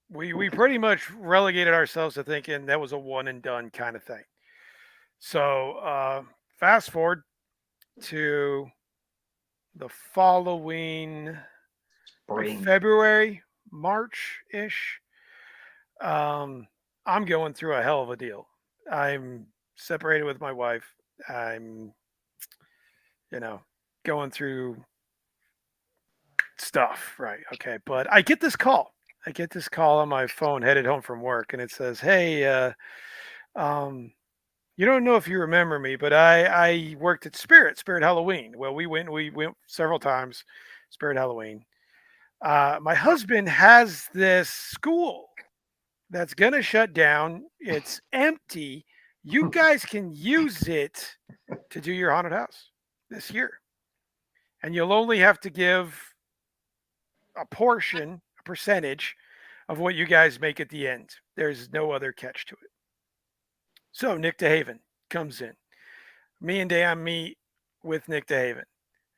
We pretty much relegated ourselves to thinking that was a one and done kind of thing. So fast forward to the following February, March-ish. I'm going through a hell of a deal. I'm separated with my wife. I'm, going through stuff, right? Okay. But I get this call. On my phone headed home from work, and it says, hey, you don't know if you remember me, but I worked at Spirit Halloween. Well, we went several times, Spirit Halloween. My husband has this school that's going to shut down. It's empty. You guys can use it to do your haunted house this year. And you'll only have to give a percentage of what you guys make at the end. There's no other catch to it. So Nick DeHaven comes in. Me and Dan meet with Nick DeHaven,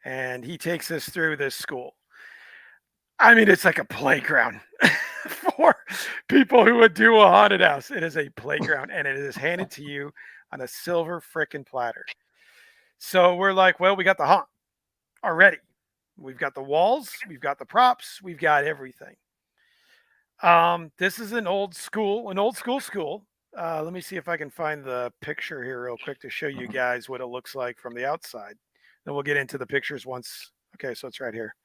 and he takes us through this school. I mean, it's like a playground for people who would do a haunted house. It is a playground, and it is handed to you on a silver frickin' platter. So we're like, well, we got the haunt already. We've got the walls, we've got the props, we've got everything. This is an old school school. Let me see if I can find the picture here real quick to show you guys what it looks like from the outside. Then we'll get into the pictures once. Okay, so it's right here.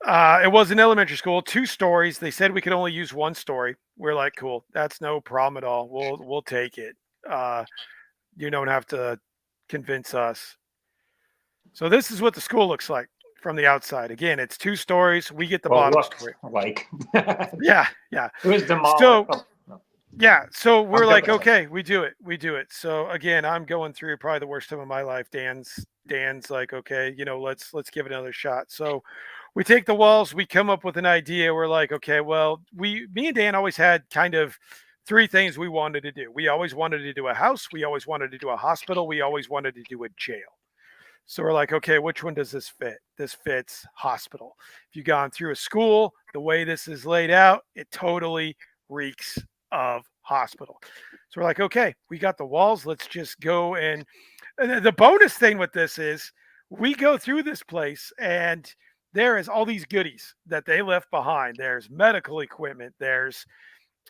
It was an elementary school, 2 stories. They said we could only use 1 story. We're like, cool, that's no problem at all. We'll take it. You don't have to convince us. So this is what the school looks like from the outside. Again, it's 2 stories. We get the bottom story. Yeah. It was demolished. So, yeah. So we're like, okay, we do it. So again, I'm going through probably the worst time of my life. Dan's like, okay, let's give it another shot. So we take the walls. We come up with an idea. We're like, okay, well, me and Dan always had kind of 3 things we wanted to do. We always wanted to do a house. We always wanted to do a hospital. We always wanted to do a jail. So we're like, okay, which one does this fit? This fits hospital. If you've gone through a school, the way this is laid out, it totally reeks of hospital. So we're like, okay, we got the walls. Let's just go. And the bonus thing with this is we go through this place and there is all these goodies that they left behind. There's medical equipment. There's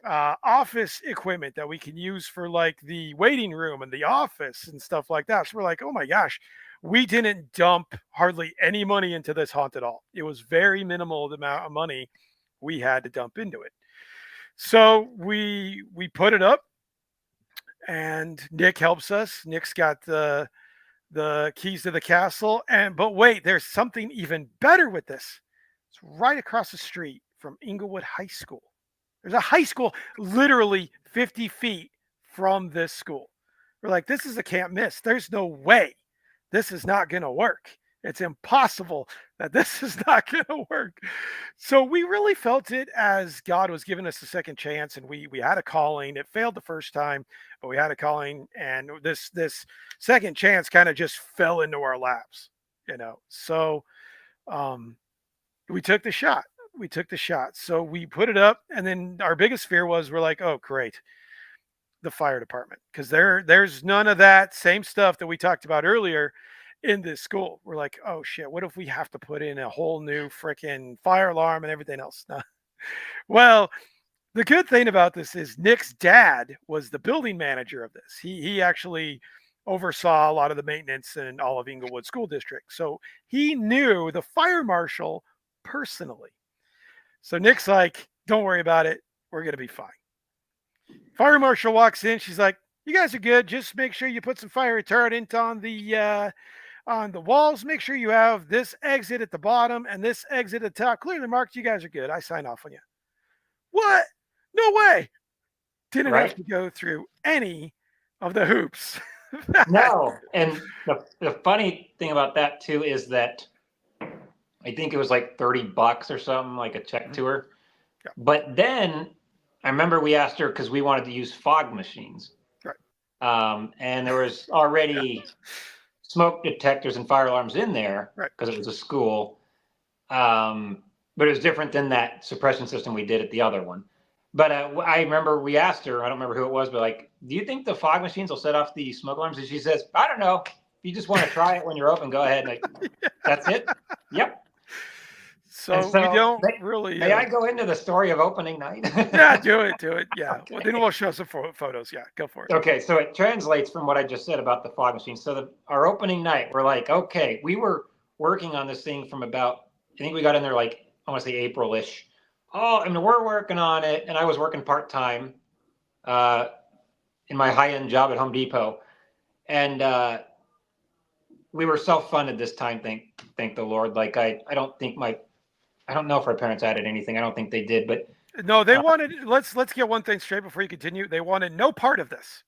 office equipment that we can use for like the waiting room and the office and stuff like that. So we're like, oh my gosh, we didn't dump hardly any money into this haunt at all. It was very minimal the amount of money we had to dump into it. So we put it up, and Nick helps us. Nick's got the keys to the castle, and but wait, there's something even better with this. It's right across the street from Inglewood High School. There's a high school literally 50 feet from this school. We're like, this is a can't miss. There's no way this is not going to work. It's impossible that this is not going to work. So we really felt it as God was giving us a second chance, and we had a calling. It failed the first time, but we had a calling, and this second chance kind of just fell into our laps, you know. So we took the shot. We took the shot. So we put it up, and then our biggest fear was we're like, oh great, the fire department, because there's none of that same stuff that we talked about earlier in this school. We're like, oh shit, what if we have to put in a whole new freaking fire alarm and everything else? Well, the good thing about this is Nick's dad was the building manager of this. He actually oversaw a lot of the maintenance in all of Inglewood School District. So he knew the fire marshal personally. So Nick's like, don't worry about it. We're going to be fine. Fire marshal walks in. She's like, you guys are good. Just make sure you put some fire retardant on the walls. Make sure you have this exit at the bottom and this exit at the top. Clearly marked. You guys are good. I sign off on you. What? No way. Didn't have to go through any of the hoops. No. And the funny thing about that too is that I think it was like $30 or something, like a check to her. Yeah. But then I remember we asked her because we wanted to use fog machines. Right. And there was already smoke detectors and fire alarms in there because Right. it was a school. But it was different than that suppression system we did at the other one. But I remember we asked her, I don't remember who it was, but like, do you think the fog machines will set off the smoke alarms? And she says, I don't know. If you just want to try it when you're open, go ahead. Like, that's it. Yep. So we don't really. May I go into the story of opening night? Yeah, do it. Yeah. Okay. Well, then we'll show some photos. Yeah, go for it. Okay, so it translates from what I just said about the fog machine. So our opening night, we're like, okay, we were working on this thing from about, I think we got in there like, I want to say April-ish. Oh, and we're working on it. And I was working part-time in my high-end job at Home Depot. And we were self-funded this time, thank the Lord. Like I don't know if our parents added anything. I don't think they did, but no, they wanted. Let's get one thing straight before you continue. They wanted no part of this.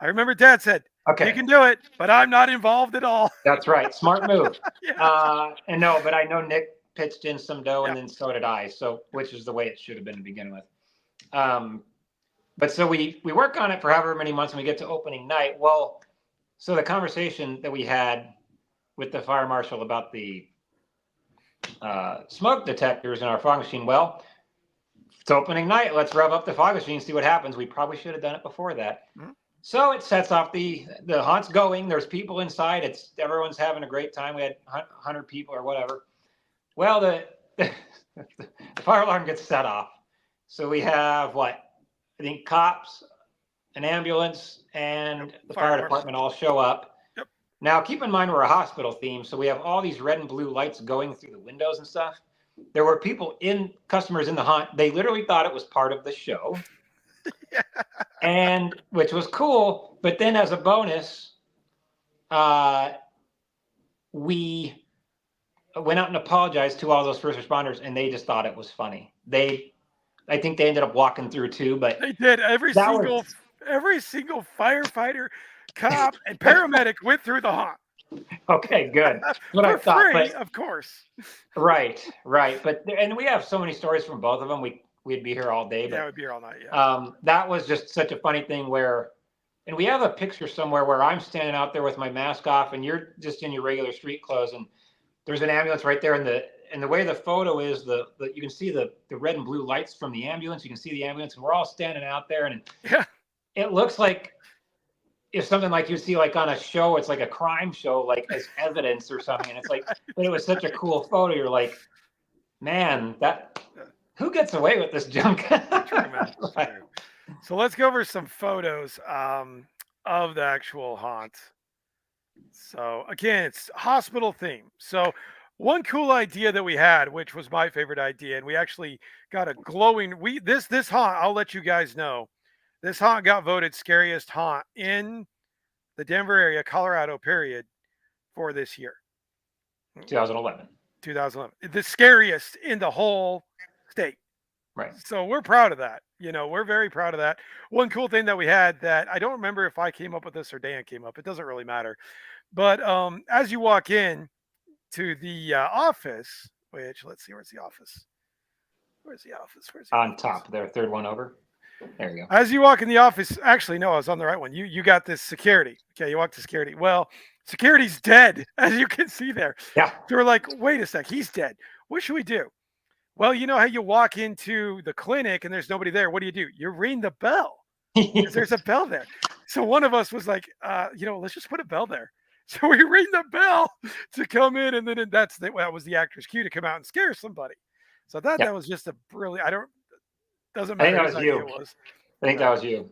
I remember Dad said, okay, you can do it, but I'm not involved at all. That's right. Smart move. Yeah. And no, but I know Nick pitched in some dough, and Yeah. then so did I. So, which is the way it should have been to begin with. But so we work on it for however many months, and we get to opening night. Well, so the conversation that we had with the fire marshal about the smoke detectors in our fog machine. Well, it's opening night. Let's rev up the fog machine, see what happens. We probably should have done it before that. Mm-hmm. So it sets off the haunt's going. There's people inside. Everyone's having a great time. We had 100 people or whatever. Well, the fire alarm gets set off. So we have I think cops, an ambulance, and the fire department all show up. Yep. Now, keep in mind, we're a hospital theme, so we have all these red and blue lights going through the windows and stuff. There were customers in the haunt. They literally thought it was part of the show. Yeah. And which was cool. But then as a bonus, we went out and apologized to all those first responders, and they just thought it was funny. I think they ended up walking through too, but they did. Every single firefighter, cop, and paramedic went through the haunt. Okay, good. What For I thought, free, of course. Right. But and we have so many stories from both of them. We'd be here all day. But, yeah, we'd be here all night. Yeah. That was just such a funny thing and we have a picture somewhere where I'm standing out there with my mask off, and you're just in your regular street clothes, and there's an ambulance right there, and the way the photo is, you can see the red and blue lights from the ambulance. You can see the ambulance, and we're all standing out there, and yeah, it looks like if something like you see like on a show, it's like a crime show, like as evidence or something. And it's like, but it was such a cool photo. You're like, man, Who gets away with this junk? True, man. True. So let's go over some photos of the actual haunt. So again, it's hospital theme. So one cool idea that we had, which was my favorite idea, and we actually got a glowing. This haunt. I'll let you guys know. This haunt got voted scariest haunt in the Denver area, Colorado, period, for this year. 2011. 2011. The scariest in the whole state. Right. So we're proud of that. We're very proud of that. One cool thing that we had that I don't remember if I came up with this or Dan came up. It doesn't really matter. But as you walk in to the office, which let's see, where's the office? Where's the office? On top, their third one over. There you go. As you walk in the office, actually, no, I was on the right one. You got this security. Okay, you walk to security. Well, security's dead, as you can see there. Yeah. So we're like, wait a sec, he's dead. What should we do? Well, you know how you walk into the clinic and there's nobody there. What do? You ring the bell. There's a bell there. So one of us was like, let's just put a bell there. So we ring the bell to come in, and then that was the actor's cue to come out and scare somebody. So I thought that was just a brilliant. Doesn't matter. I think that was you. I think that was you.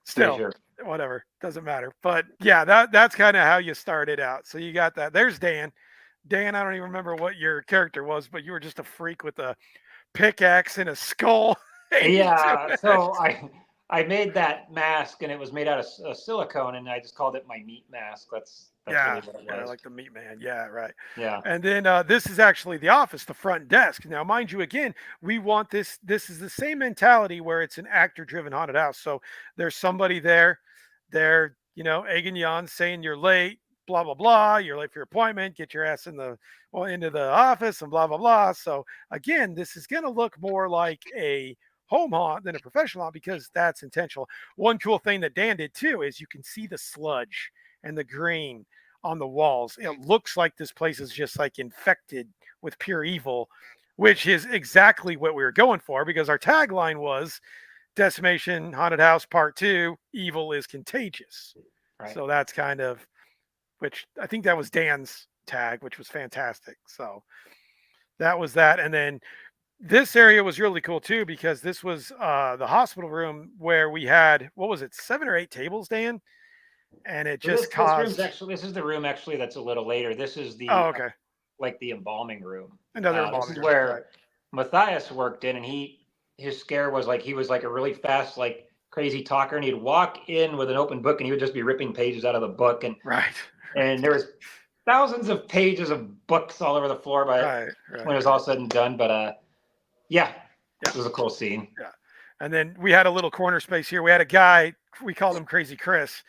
Still, sure. Whatever, doesn't matter. But yeah, that's kind of how you started out. So you got that. There's Dan. Dan, I don't even remember what your character was, but you were just a freak with a pickaxe and a skull. Yeah. So I made that mask, and it was made out of silicone, and I just called it my meat mask. That's really what it was. Like the meat man. Yeah, right. Yeah. And then this is actually the office, the front desk. Now, mind you, again, we want this. This is the same mentality where it's an actor-driven haunted house. So there's somebody there, they're egging you on, saying you're late, blah blah blah. You're late for your appointment. Get your ass into the office and blah blah blah. So again, this is going to look more like a home haunt than a professional haunt because that's intentional. One cool thing that Dan did too is you can see the sludge and the green on the walls. It looks like this place is just like infected with pure evil, which is exactly what we were going for because our tagline was Decimation Haunted House Part 2, Evil is Contagious. Right. So that's kind of, which I think that was Dan's tag, which was fantastic. So that was that. And then this area was really cool too because this was the hospital room where we had, what was it, 7 or 8 tables, Dan? And it just caused. This is the room actually that's a little later. This is the like the embalming room. Another embalming this is where Matthias worked in, and his scare was like he was like a really fast, like crazy talker, and he'd walk in with an open book, and he would just be ripping pages out of the book, and and there was thousands of pages of books all over the floor when it was all said and done. But it was a cool scene. Yeah, and then we had a little corner space here. We had a guy, we called him Crazy Chris.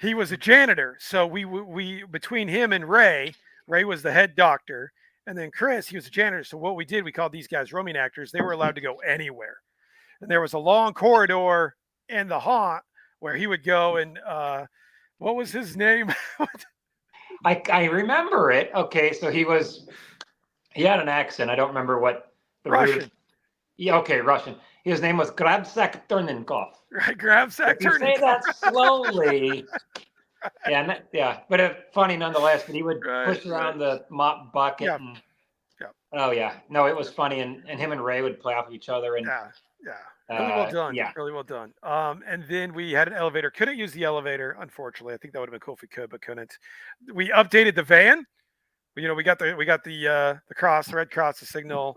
He was a janitor, so we between him and Ray was the head doctor, and then Chris, he was a janitor. So what we did, we called these guys roaming actors. They were allowed to go anywhere, and there was a long corridor in the haunt where he would go and what was his name? I remember it. Okay, so he had an accent. I don't remember what the Russian. Russian. His name was Grabsak Turnenkov. Right, Grabsak Turnenkov. You say that slowly. But funny nonetheless. But he would push around the mop bucket. Yeah. Oh yeah, no, it was funny, and him and Ray would play off of each other. And really well done. Yeah, really well done. And then we had an elevator. Couldn't use the elevator, unfortunately. I think that would have been cool if we could, but couldn't. We updated the van. We got the cross, the red cross, the signal.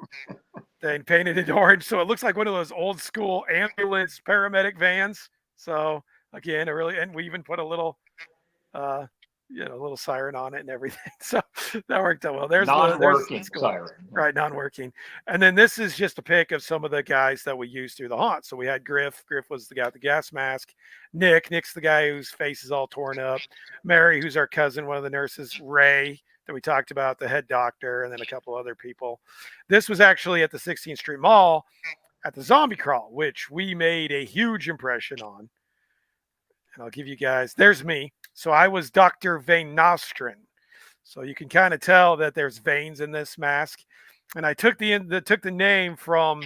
They painted it orange, so it looks like one of those old school ambulance paramedic vans. So again, and we even put a little, little siren on it and everything. So that worked out well. There's non-working siren, right? Non-working. And then this is just a pic of some of the guys that we used through the haunt. So we had Griff. Griff was the guy with the gas mask. Nick's the guy whose face is all torn up. Mary, who's our cousin, one of the nurses. Ray, that we talked about, the head doctor, and then a couple other people. This was actually at the 16th Street Mall at the zombie crawl, which we made a huge impression on. And I'll give you guys, there's me. So I was Dr. Van Nostrand. So you can kind of tell that there's veins in this mask. And I took the name from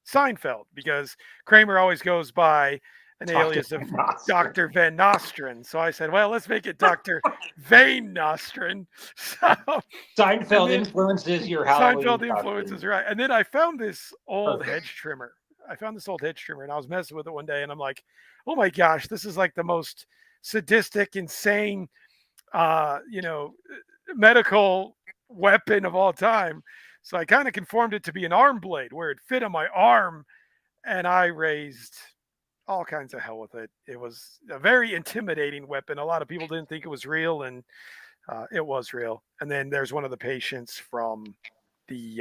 Seinfeld because Kramer always goes by an Dr. alias of Van Nostrand. Dr. Van Nostrand. So I said, well, let's make it Dr. Vane Nostrand. So Seinfeld then- influences your Halloween Seinfeld costume. influences, right? And then I found this old Perfect. hedge trimmer. And I was messing with it one day, and I'm like, oh my gosh, this is like the most sadistic, insane, you know, medical weapon of all time. So I kind of conformed it to be an arm blade where it fit on my arm, and I raised all kinds of hell with it. It was a very intimidating weapon. A lot of people didn't think it was real, and it was real. And then there's one of the patients from the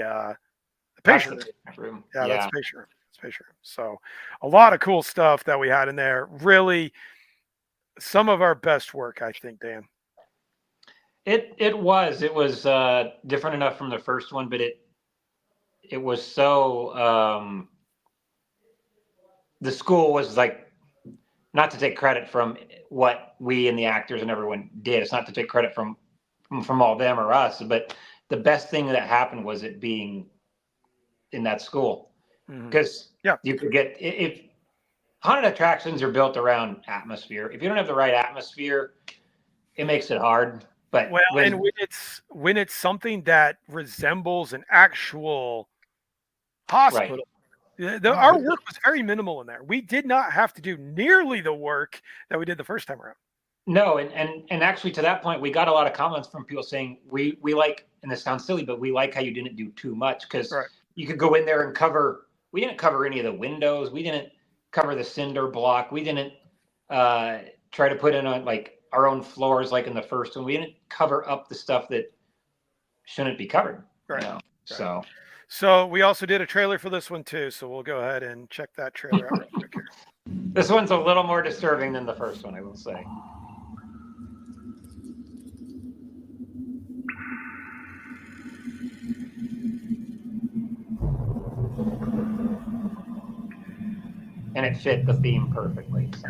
That's patient room. the room. Yeah, Yeah. that's patient room. It's patient room. So a lot of cool stuff that we had in there. Really, some of our best work, I think, Dan. It was different enough from the first one, but it was so the school was like, not to take credit from what we and the actors and everyone did. It's not to take credit from all them or us, but the best thing that happened was it being in that school, because Yeah. you could get if haunted attractions are built around atmosphere. If you don't have the right atmosphere, it makes it hard. But Well, and when it's something that resembles an actual hospital, our work was very minimal in there. We did not have to do nearly the work that we did the first time around. No, and actually to that point, we got a lot of comments from people saying we like, and this sounds silly, but we like how you didn't do too much, because Right. you could go in there and cover. We didn't cover any of the windows. We didn't cover the cinder block. We didn't try to put in like our own floors like in the first one. We didn't cover up the stuff that shouldn't be covered. Right. You know? Right. So we also did a trailer for this one too. So we'll go ahead and check that trailer out real quick here. This one's a little more disturbing than the first one, I will say. And it fit the theme perfectly. So.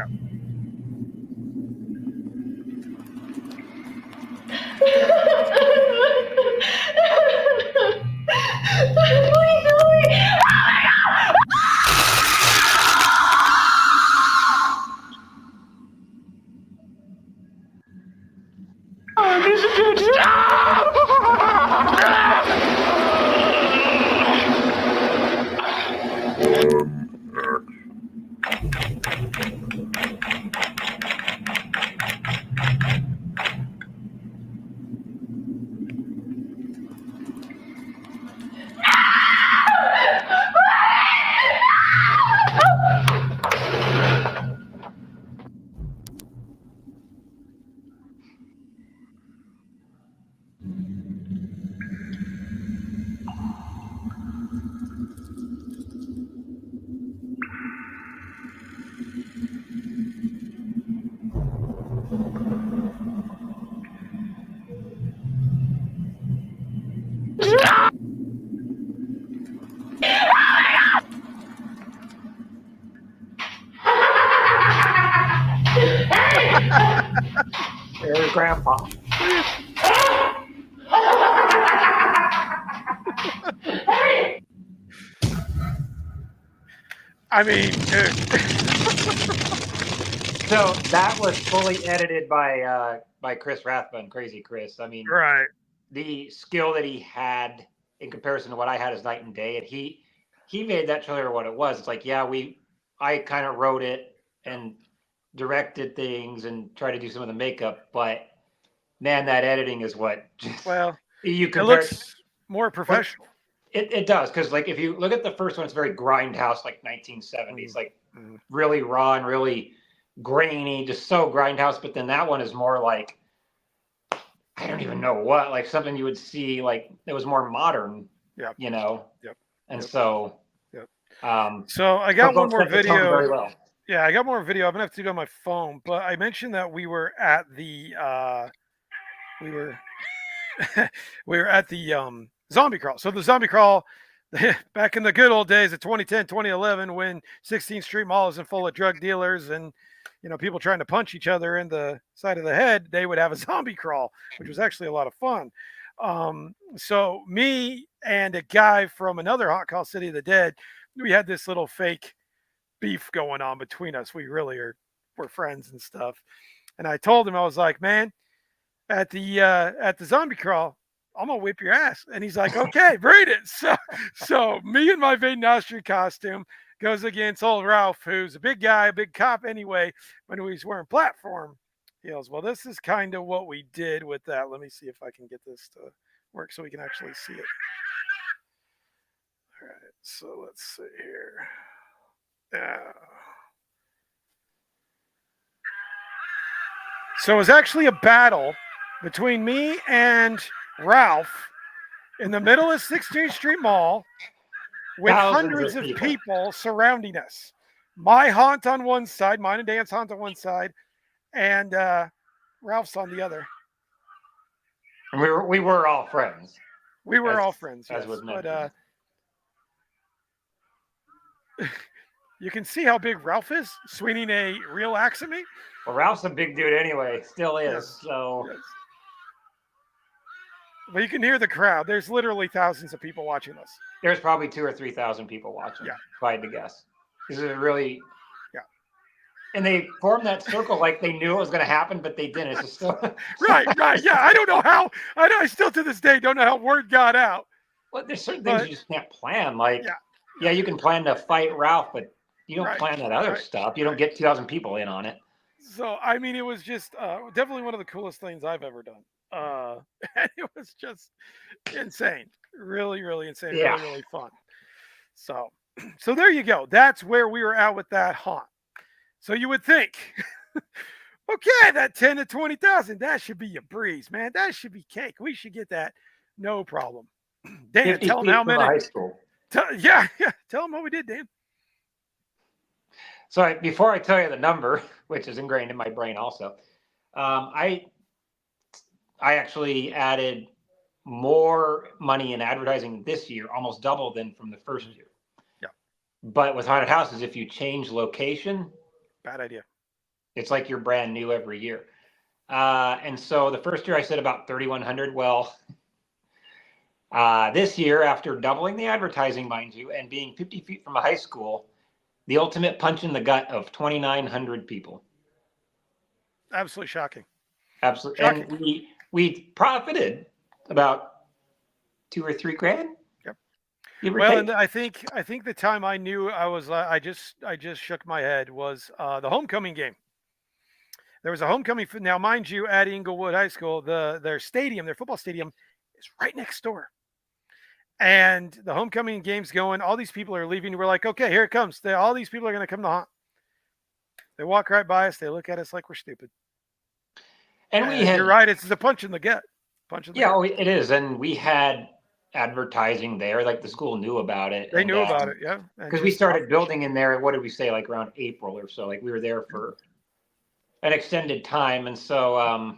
There's Grandpa. I mean, dude. So that was fully edited by Chris Rathbun, Crazy Chris. I mean, Right. The skill that he had in comparison to what I had is night and day. And he made that trailer what it was. It's like, yeah, I kind of wrote it and directed things and tried to do some of the makeup, but man, that editing is what it looks more professional. It does, because like if you look at the first one, it's very grindhouse, like 1970s, like really raw and really grainy, just so grindhouse. But then that one is more like, I don't even know what, like something you would see, like it was more modern. You know. And so. So I got one more video. Very well. Yeah, I got more video. I'm gonna have to go on my phone, but I mentioned that we were at the we were at the zombie crawl. So the zombie crawl back in the good old days of 2010, 2011, when 16th Street Mall isn't full of drug dealers and people trying to punch each other in the side of the head, they would have a zombie crawl, which was actually a lot of fun. So me and a guy from another haunt call, City of the Dead, we had this little fake beef going on between us. We really we're friends and stuff. And I told him, I was like, man, at the zombie crawl, I'm gonna whip your ass. And he's like, okay, bring it. So me and my Vaden Austria costume goes against old Ralph, who's a big guy, a big cop anyway, when he's wearing platform heels. Well, this is kind of what we did with that. Let me see if I can get this to work so we can actually see it. All right, so let's see here. So it was actually a battle between me and Ralph in the middle of 16th Street Mall with hundreds of people surrounding us. My haunt on one side, mine and Dan's haunt on one side, and Ralph's on the other. And we were all friends. We were all friends, as yes. was mentioned. But you can see how big Ralph is swinging a real axe at me. Well, Ralph's a big dude anyway, still is. Yes. So. Yes. But you can hear the crowd. There's literally thousands of people watching this. There's probably 2,000 or 3,000 people watching. Yeah. If I had to guess. This is really. Yeah. And they formed that circle like they knew it was going to happen, but they didn't. It's just still. Right. Yeah. I don't know how. I still to this day don't know how word got out. Well, there's certain things you just can't plan. Like, yeah, you can plan to fight Ralph, but you don't plan that other stuff. You don't get 2,000 people in on it. So, I mean, it was just definitely one of the coolest things I've ever done. And it was just insane. Really, really insane. Yeah. Really, really fun. So there you go. That's where we were at with that haunt. So you would think, okay, that 10 to 20,000, that should be a breeze, man. That should be cake. We should get that. No problem. Dan, tell them how many. High school. Yeah. Tell them what we did, Dan. So before I tell you the number, which is ingrained in my brain also, I actually added more money in advertising this year, almost double than from the first year. Yeah. But with haunted houses, if you change location, bad idea. It's like you're brand new every year. And so the first year I said about 3,100. Well, this year, after doubling the advertising, mind you, and being 50 feet from a high school, the ultimate punch in the gut of 2,900 people. Absolutely shocking. Absolutely. Shocking. And we profited about $2,000 or $3,000. Yep. Well, and I think the time I knew I was I just shook my head was the homecoming game. There was a homecoming. Now, mind you, at Inglewood High School, their stadium, their football stadium, is right next door. And the homecoming game's going. All these people are leaving. We're like, okay, here it comes. All these people are going to come to haunt. They walk right by us. They look at us like we're stupid. And we had. You're right. It's the punch in the gut. Yeah, it is. And we had advertising there. Like the school knew about it. They knew about it. Yeah. Because we started building in there. What did we say? Like around April or so. Like we were there for an extended time. And so,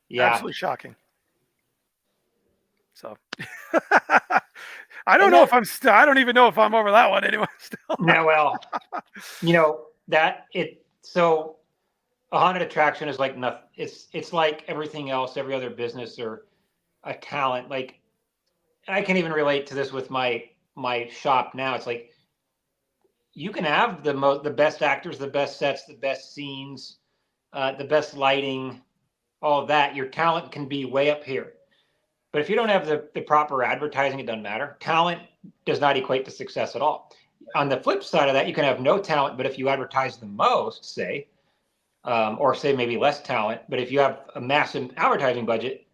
yeah. Absolutely shocking. So I don't know if I'm still, I don't even know if I'm over that one anyway. Still. No, well, so a haunted attraction is like nothing. It's like everything else, every other business or a talent. Like I can even relate to this with my shop now. It's like you can have the best actors, the best sets, the best scenes, the best lighting, all of that. Your talent can be way up here. But if you don't have the proper advertising, it doesn't matter. Talent does not equate to success at all. On the flip side of that, you can have no talent, but if you advertise the most, say, or say maybe less talent, but if you have a massive advertising budget,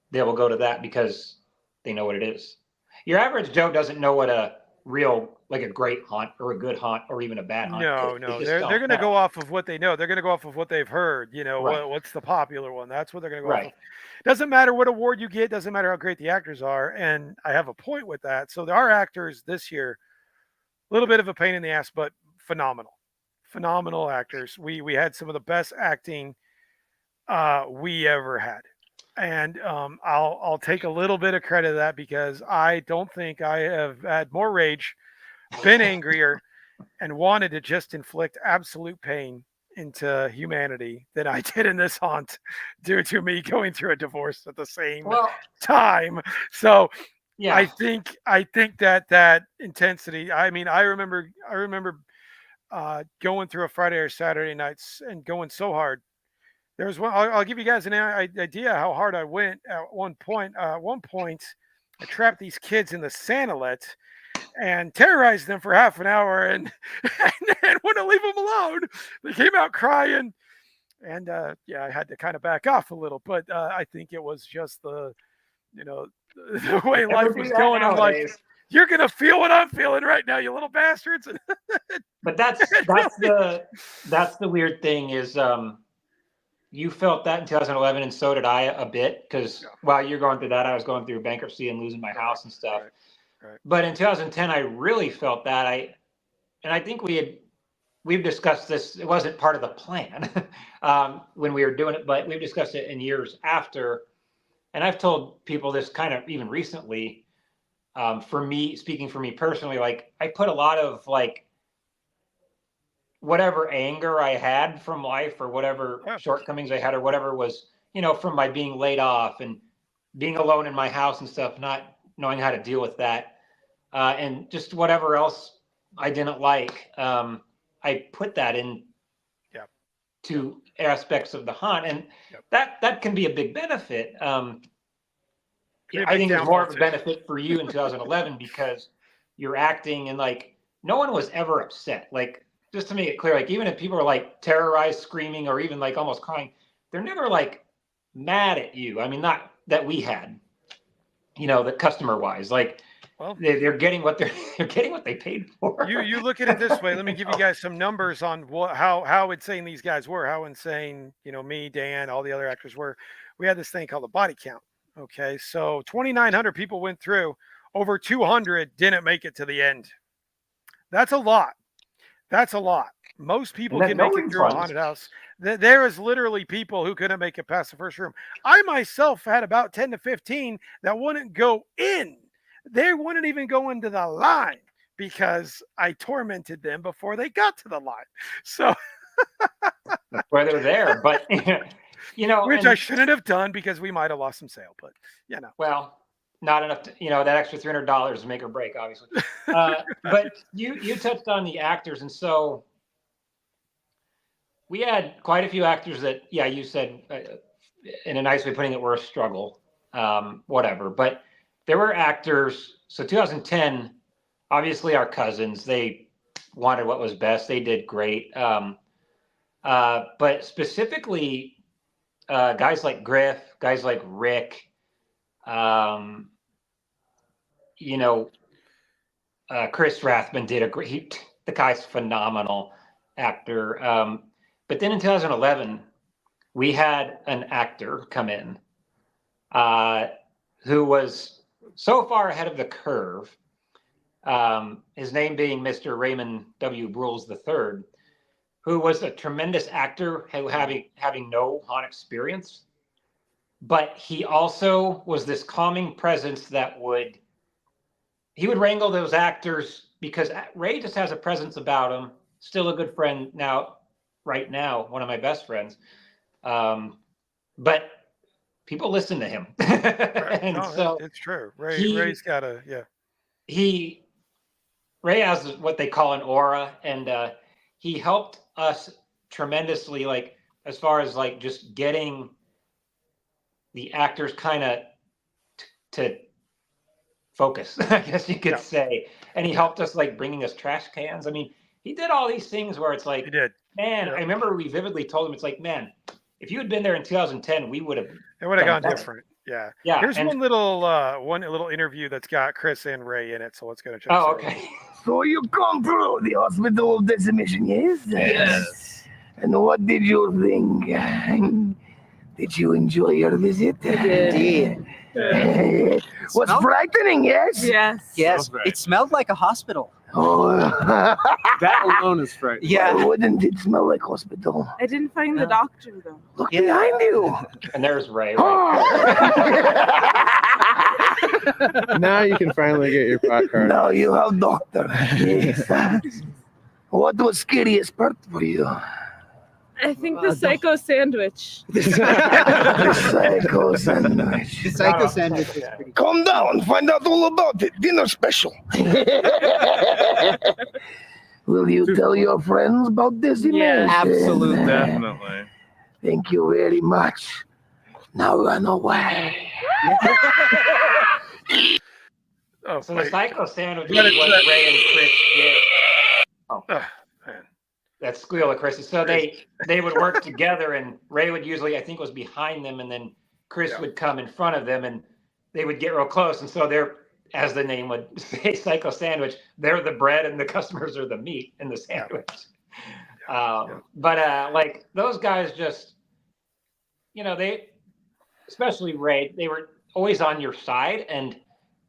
they will go to that because they know what it is. Your average Joe doesn't know what a real, like a great haunt or a good haunt or even a bad haunt. No. They're going to go off of what they know. They're going to go off of what they've heard. Right. What's the popular one? That's what they're going to go off of. Doesn't matter what award you get. Doesn't matter how great the actors are. And I have a point with that. So our actors this year, a little bit of a pain in the ass, but phenomenal actors. We had some of the best acting we ever had. And I'll take a little bit of credit of that because I don't think I have had more rage, been angrier, and wanted to just inflict absolute pain into humanity than I did in this haunt due to me going through a divorce at the same time. So yeah, I think that intensity. I mean, I remember going through a Friday or Saturday nights and going so hard. There was one. I'll give you guys an idea how hard I went at one point. At one point, I trapped these kids in the Sanilet and terrorized them for half an hour and wouldn't leave them alone. They came out crying, and I had to kind of back off a little. But I think it was just the way life was going. I'm like, you're gonna feel what I'm feeling right now, you little bastards. But that's the weird thing is you felt that in 2011, and so did I a bit, because while you're going through that, I was going through bankruptcy and losing my house and stuff. Right. But in 2010, I really felt that. I think we've discussed this. It wasn't part of the plan when we were doing it, but we've discussed it in years after. And I've told people this kind of even recently. For me, speaking for me personally, like I put a lot of like whatever anger I had from life or whatever shortcomings I had or whatever was, from my being laid off and being alone in my house and stuff, not knowing how to deal with that. And just whatever else I didn't like, I put that in to aspects of the hunt. And that can be a big benefit. I think it's more of a benefit for you in 2011 because you're acting and like no one was ever upset. Like, just to make it clear, like even if people are like terrorized, screaming, or even like almost crying, they're never like mad at you. I mean, not that we had, the customer wise, like they're getting what they're getting what they paid for. You look at it this way. Let me give you guys some numbers on how insane these guys were, how insane, me, Dan, all the other actors were. We had this thing called a body count. Okay, so 2,900 people went through. Over 200 didn't make it to the end. That's a lot. Most people can make it through a haunted house. There is literally people who couldn't make it past the first room. I myself had about 10 to 15 that wouldn't go in. They wouldn't even go into the line because I tormented them before they got to the line. So that's why they're there. But which I shouldn't have done because we might have lost some sale. But well, not enough to, that extra $300 to make or break, obviously. But you touched on the actors, and so we had quite a few actors that, you said in a nice way putting it, were a struggle, whatever. But there were actors. So 2010, obviously our cousins, they wanted what was best. They did great. But specifically, guys like Griff, guys like Rick, Chris Rathman did the guy's phenomenal actor. But then in 2011, we had an actor come in who was so far ahead of the curve, his name being Mr. Raymond W. Brules III, who was a tremendous actor, having no haunt experience. But he also was this calming presence that would wrangle those actors because Ray just has a presence about him. Still a good friend right now, one of my best friends. But people listen to him. And so it's true. Ray's got Ray has what they call an aura, and he helped us tremendously, like as far as like just getting the actors kind of to focus, I guess you could say. And he helped us like bringing us trash cans. I mean, he did all these things where it's like, he did. Man, I remember we vividly told him, it's like, man, if you had been there in 2010, it would have gone different. Yeah. Here's one little interview that's got Chris and Ray in it. So let's go check. Oh, okay. So you come through the hospital of decimation, yes? Yes. And what did you think? Did you enjoy your visit? I did. Was frightening, yes? Yes. It smelled like a hospital. Oh, that alone is frightening. Yeah. Why wouldn't it smell like hospital? I didn't find the doctor though. Look behind you. And there's Ray. Now you can finally get your pot card. Now you have doctor. Yes. What was scariest part for you? I think the psycho sandwich. The psycho sandwich. The psycho sandwich was pretty cool. Calm down. Find out all about it. Dinner special. Will you tell your friends about this Yeah. Absolutely. Definitely. Thank you very much. Now run away. Oh, So the wait. psycho sandwich But is it's what Ray and Chris did. Oh, man. that squeal of Chris. So they would work together, and Ray would usually, I think, was behind them, and then Chris Yeah. would come in front of them, and they would get real close. And so they're, as the name would say, psycho sandwich. They're the bread, and the customers are the meat in the Yeah. sandwich. Yeah. But like those guys, just they, especially Ray, they were always on your side. And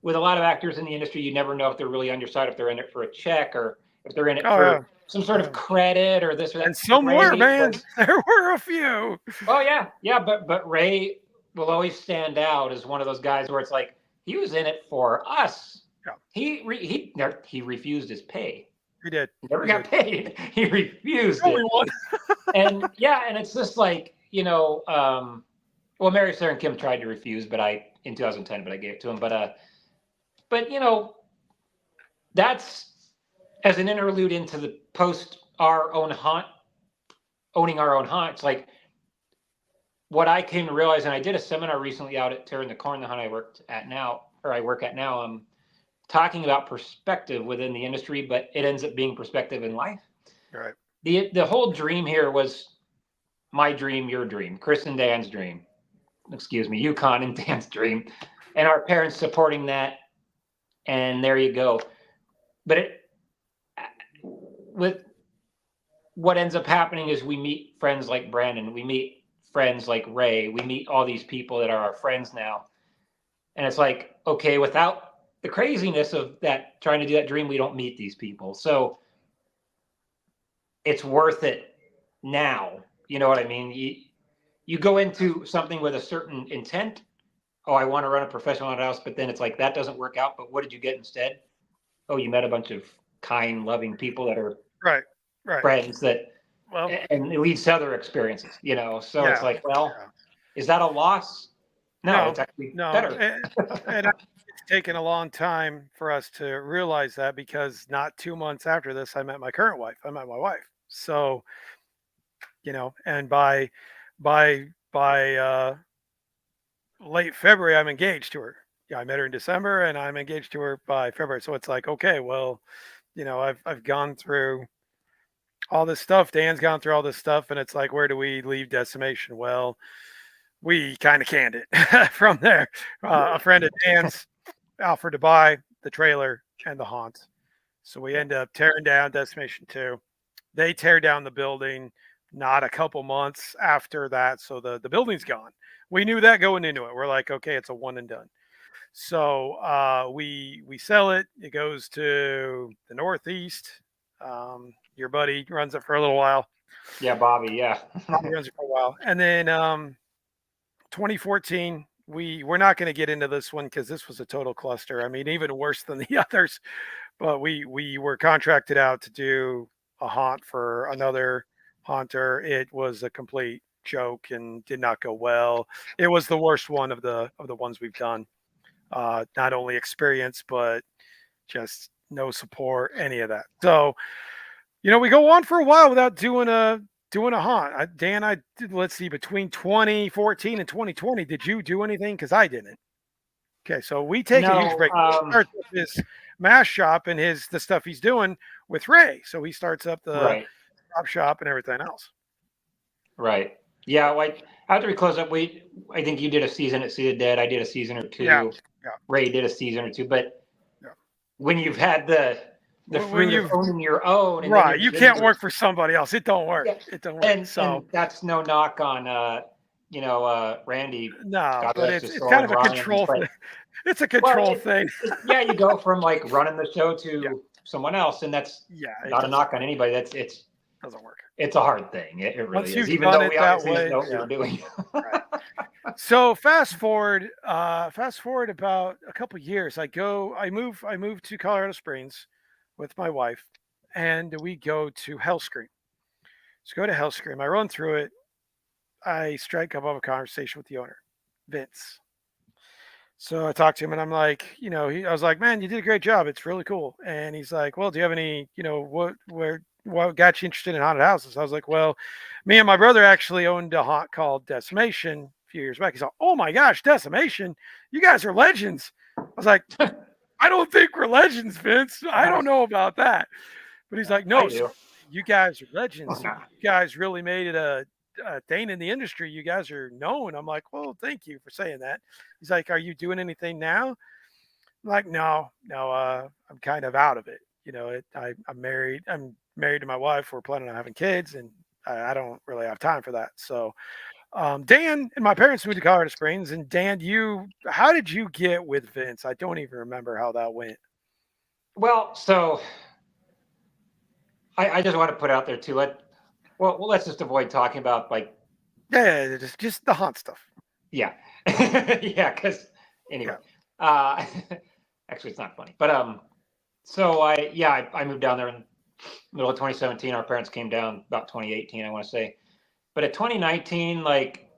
with a lot of actors in the industry, you never know if they're really on your side, if they're in it for a check or if they're in it Oh, yeah. for some sort of Yeah. credit or this or that. And some Ray were, man. was- There were a few. oh yeah, but Ray will always stand out as one of those guys where it's like he was in it for us. Yeah. He refused his pay. He did. He never He got paid. He refused Only it. one. And yeah, and it's just like well, Mary, Sarah, and Kim tried to refuse, but in 2010, but I gave it to him. But that's as an interlude into the post our own haunt, owning our own haunt. It's like what I came to realize, and I did a seminar recently out at Tearing the Corn, the hunt I work at now, talking about perspective within the industry, but it ends up being perspective in life. Right. The whole dream here was my dream, your dream, Chris and Dan's dream. Excuse me, Yukon and Dan's dream, and our parents supporting that. And there you go. But with what ends up happening is we meet friends like Brandon, we meet friends like Ray, we meet all these people that are our friends now. And it's like, okay, without the craziness of that, trying to do that dream, we don't meet these people. So it's worth it now. You know what I mean? You go into something with a certain intent. Oh, I want to run a professional haunted house, but then it's like that doesn't work out. But what did you get instead? Oh, you met a bunch of kind, loving people that are Right. friends that, Well, and it leads to other experiences, So it's yeah. like, well, Yeah. is that a loss? No, it's actually No. better. And it's taken a long time for us to realize that because not 2 months after this, I met my current wife. I met my wife. So, and by late February, I'm engaged to her. Yeah, I met her in December, and I'm engaged to her by February. So it's like, okay, well, I've gone through all this stuff. Dan's gone through all this stuff, and it's like, where do we leave Decimation? Well, we kind of canned it from there. A friend of Dan's offered to buy the trailer and the haunt, so we end up tearing down Decimation 2. They tear down the building not a couple months after that, so the building's gone. We knew that going into it. We're like, okay, it's a one and done. So we sell it. It goes to the Northeast. Your buddy runs it for a little while. Yeah, Bobby. Yeah. Bobby runs it for a while, and then 2014. We're not going to get into this one because this was a total cluster. I mean, even worse than the others. But we were contracted out to do a haunt for another haunter. It was a complete joke and did not go well. It was the worst one of the ones we've done. Not only experience, but just no support, any of that. So, we go on for a while without doing a haunt. Dan, I did, let's see, between 2014 and 2020, did you do anything? Because I didn't. Okay, so we take a huge No, break. He starts with his mask shop and the stuff he's doing with Ray. So he starts up the right. prop shop and everything else. Right. Yeah. Like after we closed up, I think you did a season at Sea of Dead. I did a season or two. Yeah. Ray did a season or two. But Yeah. when you've had the When fruit you've of owning your own, and right, then you can't work for somebody else. It don't work. Yeah. It don't work. And that's no knock on Randy. No, God but rest it's his soul, kind of a Ryan, control but- thing. It's a control thing. Yeah, you go from like running the show to Yeah. someone else, and that's Yeah, it not a doesn't knock work. on anybody. It's Doesn't work. it's a hard thing. It really Once is. you've Even done though it we that obviously way, didn't know what we yeah. were doing. Right. So fast forward about a couple years. I move to Colorado Springs with my wife, and we go to Hellscream. So go to Hellscream. I run through it. I strike up a conversation with the owner, Vince. So I talked to him and I'm like, I was like, man, you did a great job. It's really cool. And he's like, well, do you have any, what got you interested in haunted houses? I was like, well, me and my brother actually owned a haunt called Decimation a few years back. He's like, oh my gosh, Decimation, you guys are legends. I was like, I don't think we're legends, Vince. I don't know about that. But he's like, I no, do. you guys are legends. You Nah. guys really made it a thing in the industry. You guys are known. I'm like, well, thank you for saying that. He's like, are you doing anything now? I'm like, no, no, I'm kind of out of it. I'm married. I'm married to my wife. We're planning on having kids, and I don't really have time for that. So, Dan and my parents moved to Colorado Springs. And Dan, how did you get with Vince? I don't even remember how that went. Well, so I just want to put out there too. Let's just avoid talking about like. Yeah, just the haunt stuff. Yeah, yeah. Because anyway, actually, it's not funny. But so I moved down there in middle of 2017. Our parents came down about 2018, I want to say. But at 2019, like,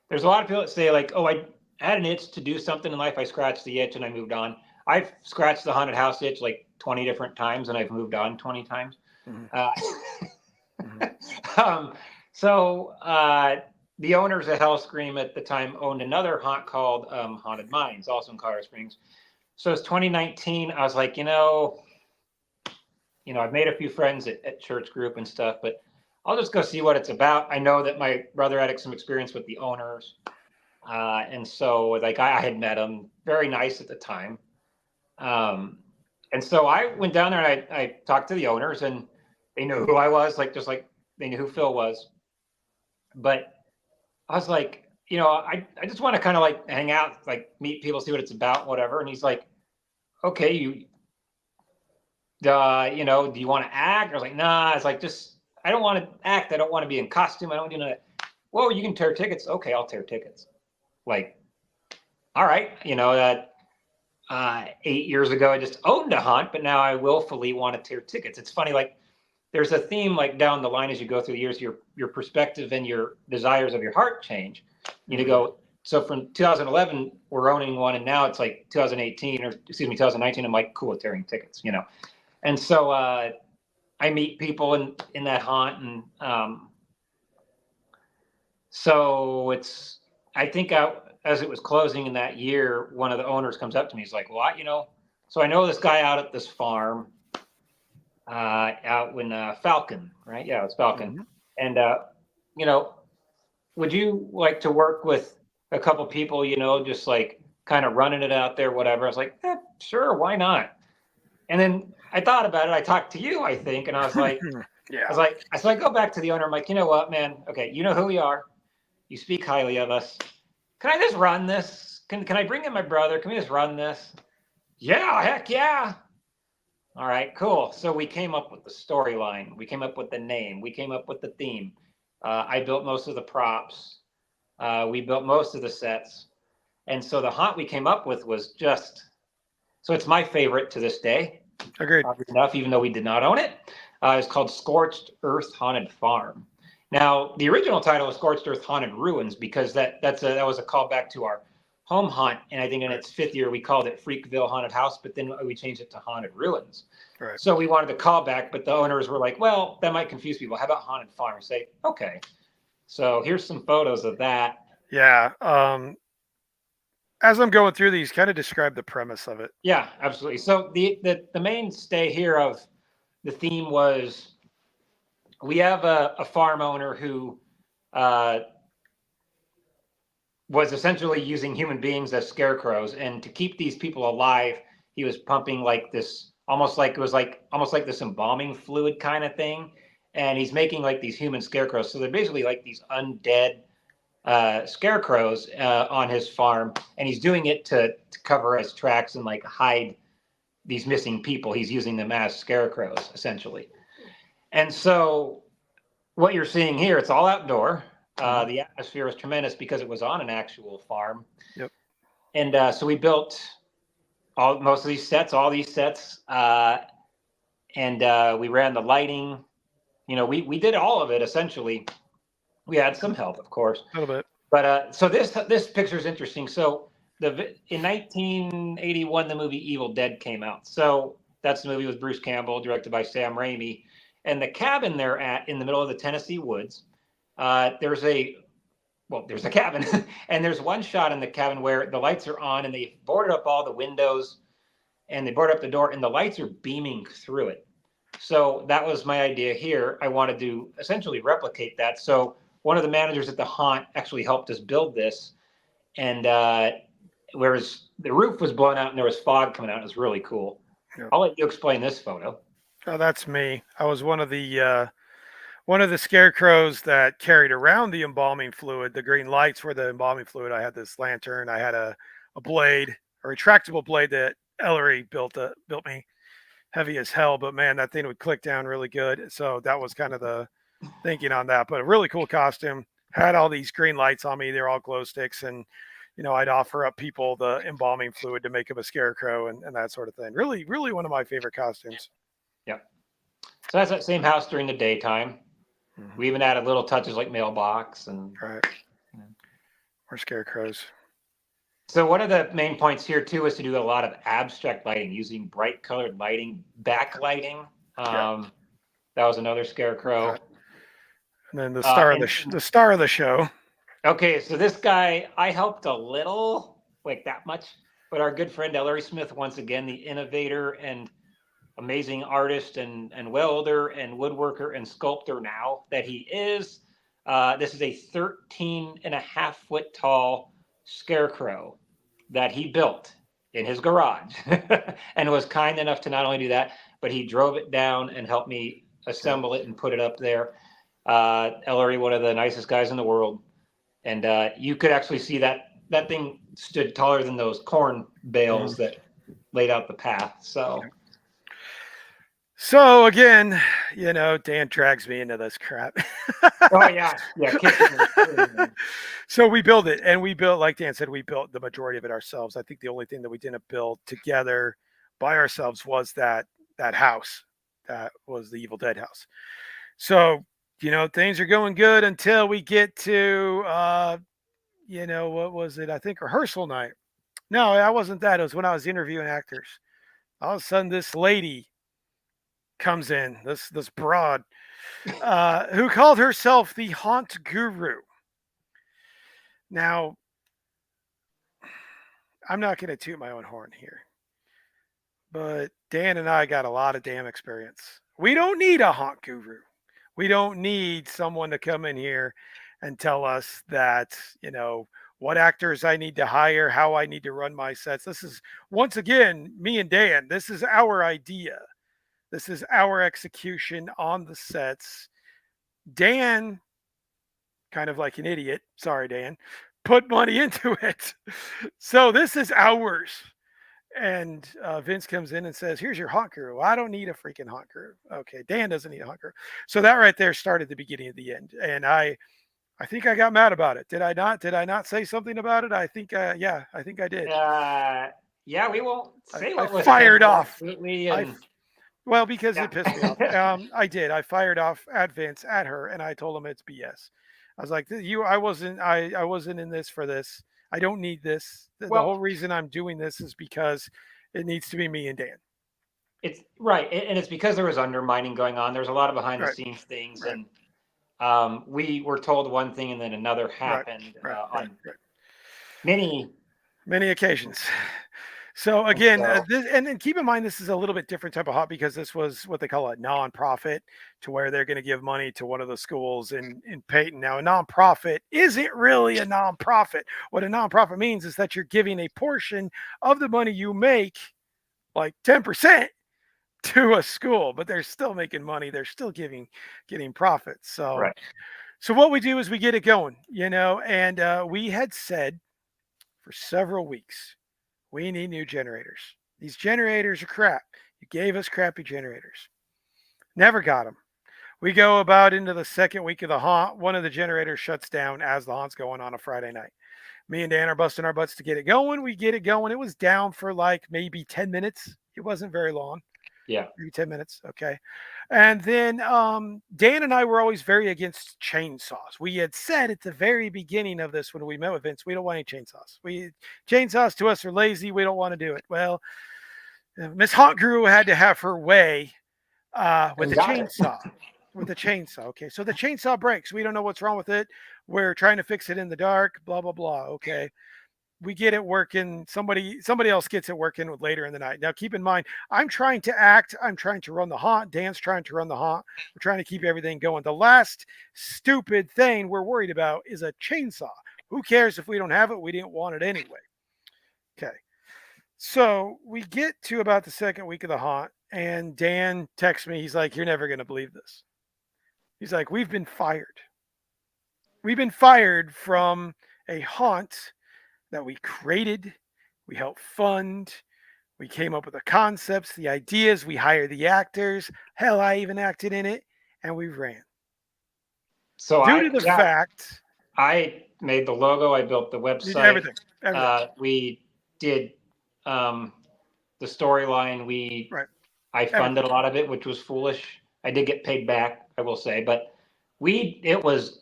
there's a lot of people that say like, oh, I had an itch to do something in life. I scratched the itch and I moved on. I've scratched the haunted house itch like 20 different times, and I've moved on 20 times. So the owners of Hellscream at the time owned another haunt called Haunted Minds, also in Colorado Springs. So it's 2019. I was like, I've made a few friends at church group and stuff, but I'll just go see what it's about. I know that my brother had some experience with the owners. And so like I had met them, very nice at the time. And so I went down there and I talked to the owners, and they knew who I was, just like they knew who Phil was. But I was like, I just want to kind of like hang out, like meet people, see what it's about, whatever. And he's like, okay, do you want to act? I was like, nah. It's like, I don't want to act. I don't want to be in costume. I don't do that. Well, you can tear tickets. Okay, I'll tear tickets. Like, all right, that 8 years ago I just owned a haunt, but now I willfully want to tear tickets. It's funny, like there's a theme like down the line as you go through the years, your perspective and your desires of your heart change. Go, so from 2011 we're owning one, and now it's like 2018 or excuse me 2019. I'm like, cool, tearing tickets, and so I meet people in that haunt, and so I think as it was closing in that year, one of the owners comes up to me. He's like, well, so I know this guy out at this farm out in Falcon, right? Yeah, it's Falcon. And, would you like to work with a couple people, just like kind of running it out there, whatever? I was like, sure, why not? And then I thought about it. I talked to you, I think, and I was like, yeah. So I go back to the owner. I'm like, you know what, man? Okay, you know who we are. You speak highly of us. Can I just run this? Can I bring in my brother? Can we just run this? Yeah, heck yeah. All right, cool. So we came up with the storyline. We came up with the name. We came up with the theme. I built most of the props. We built most of the sets. And so the haunt we came up with was so it's my favorite to this day. Agreed. Enough, even though we did not own it. It's called Scorched Earth Haunted Farm. Now, the original title was Scorched Earth Haunted Ruins because that was a callback to our home haunt, and I think in its 5th year we called it Freakville Haunted House, but then we changed it to Haunted Ruins. Right. So we wanted the callback, but the owners were like, well, that might confuse people. How about Haunted Farm? Say, okay. So here's some photos of that. Yeah. As I'm going through these, kind of describe the premise of it. Yeah, absolutely. So the mainstay here of the theme was we have a farm owner who was essentially using human beings as scarecrows, and to keep these people alive, he was pumping like this, almost like this embalming fluid kind of thing, and he's making like these human scarecrows. So they're basically like these undead scarecrows on his farm, and he's doing it to cover his tracks and like hide these missing people. He's using them as scarecrows essentially. And so what you're seeing here, it's all outdoor. The atmosphere was tremendous because it was on an actual farm. Yep. And so we built all these sets, and we ran the lighting. We did all of it essentially. We had some help, of course. A little bit. But so this picture is interesting. So in 1981, the movie Evil Dead came out. So that's the movie with Bruce Campbell, directed by Sam Raimi. And the cabin they're at in the middle of the Tennessee woods, there's a cabin, and there's one shot in the cabin where the lights are on, and they've boarded up all the windows, and they boarded up the door, and the lights are beaming through it. So that was my idea here. I wanted to essentially replicate that. So one of the managers at the haunt actually helped us build this, and whereas the roof was blown out and there was fog coming out, it was really cool. Yeah. I'll let you explain this photo. Oh, that's me. I was one of the scarecrows that carried around the embalming fluid. The green lights were the embalming fluid. I had this lantern. I had a blade, a retractable blade that Ellery built me, heavy as hell. But man, that thing would click down really good. So that was kind of the thinking on that. But a really cool costume. Had all these green lights on me. They're all glow sticks, and I'd offer up people the embalming fluid to make them a scarecrow and that sort of thing. Really, really one of my favorite costumes. Yeah. So that's that same house during the daytime. Mm-hmm. We even added little touches like mailbox and right. Or scarecrows. So one of the main points here too is to do a lot of abstract lighting using bright colored lighting, backlighting. That was another scarecrow. And then the star of the show. Okay, so this guy, I helped a little, like that much, but our good friend Ellery Smith, once again, the innovator and amazing artist and welder and woodworker and sculptor now that he is. This is a 13.5-foot tall scarecrow that he built in his garage and was kind enough to not only do that, but he drove it down and helped me assemble it and put it up there. Ellery, one of the nicest guys in the world. And you could actually see that thing stood taller than those corn bales that laid out the path. So again, Dan drags me into this crap. Oh yeah. So we built it, and like Dan said, we built the majority of it ourselves. I think the only thing that we didn't build together by ourselves was that house. That was the Evil Dead house. So, things are going good until we get to, what was it? I think rehearsal night. No, that wasn't that. It was when I was interviewing actors. All of a sudden, this lady comes in, this broad, who called herself the Haunt Guru. Now, I'm not going to toot my own horn here, but Dan and I got a lot of damn experience. We don't need a haunt guru. We don't need someone to come in here and tell us that, what actors I need to hire, how I need to run my sets. This is, once again, me and Dan. This is our idea. This is our execution on the sets. Dan, kind of like an idiot, sorry, Dan, put money into it. So this is ours. And Vince comes in and says, here's your haunt guru. Well, I don't need a freaking haunt guru. Okay, Dan doesn't need a haunt guru. So that right there started the beginning of the end. And I think I got mad about it. Did I not? Did I not say something about it? I think, I think I did. Yeah, we won't say what was fired off. Well, because it pissed me off. I did. I fired off at Vince, at her, and I told him it's BS. I was like, I wasn't in this for this. I don't need this. The whole reason I'm doing this is because it needs to be me and Dan. It's right. And it's because there was undermining going on. There's a lot of behind the scenes things. Right. And we were told one thing and then another happened on many occasions. So again, and keep in mind, this is a little bit different type of haunt because this was what they call a nonprofit, to where they're going to give money to one of the schools in Peyton. Now, a nonprofit isn't really a nonprofit. What a nonprofit means is that you're giving a portion of the money you make, like 10%, to a school, but they're still making money. They're still getting profits. So, So what we do is we get it going, and we had said for several weeks, we need new generators. These generators are crap. You gave us crappy generators. Never got them. We go about into the second week of the haunt. One of the generators shuts down as the haunt's going on a Friday night. Me and Dan are busting our butts to get it going. We get it going. It was down for like maybe 10 minutes. It wasn't very long. Yeah. Maybe 10 minutes. Okay. And then Dan and I were always very against chainsaws. We had said at the very beginning of this when we met with Vince, we don't want any chainsaws. Chainsaws to us are lazy. We don't want to do it. Well, Miss Hot Guru had to have her way with And the got it. chainsaw. With the chainsaw. Okay. So the chainsaw breaks. We don't know what's wrong with it. We're trying to fix it in the dark. Blah, blah, blah. Okay. We get it working. Somebody else gets it working later in the night. Now, keep in mind, I'm trying to act. I'm trying to run the haunt. Dan's trying to run the haunt. We're trying to keep everything going. The last stupid thing we're worried about is a chainsaw. Who cares if we don't have it? We didn't want it anyway. Okay. So we get to about the second week of the haunt, and Dan texts me. He's like, "You're never going to believe this." He's like, "We've been fired. We've been fired from a haunt that we created, we helped fund, we came up with the concepts, the ideas, we hired the actors. Hell, I even acted in it, and we ran. So Due to the fact I made the logo, I built the you did website. everything. We did the storyline. Right. I funded a lot of it, which was foolish. I did get paid back, I will say, but it was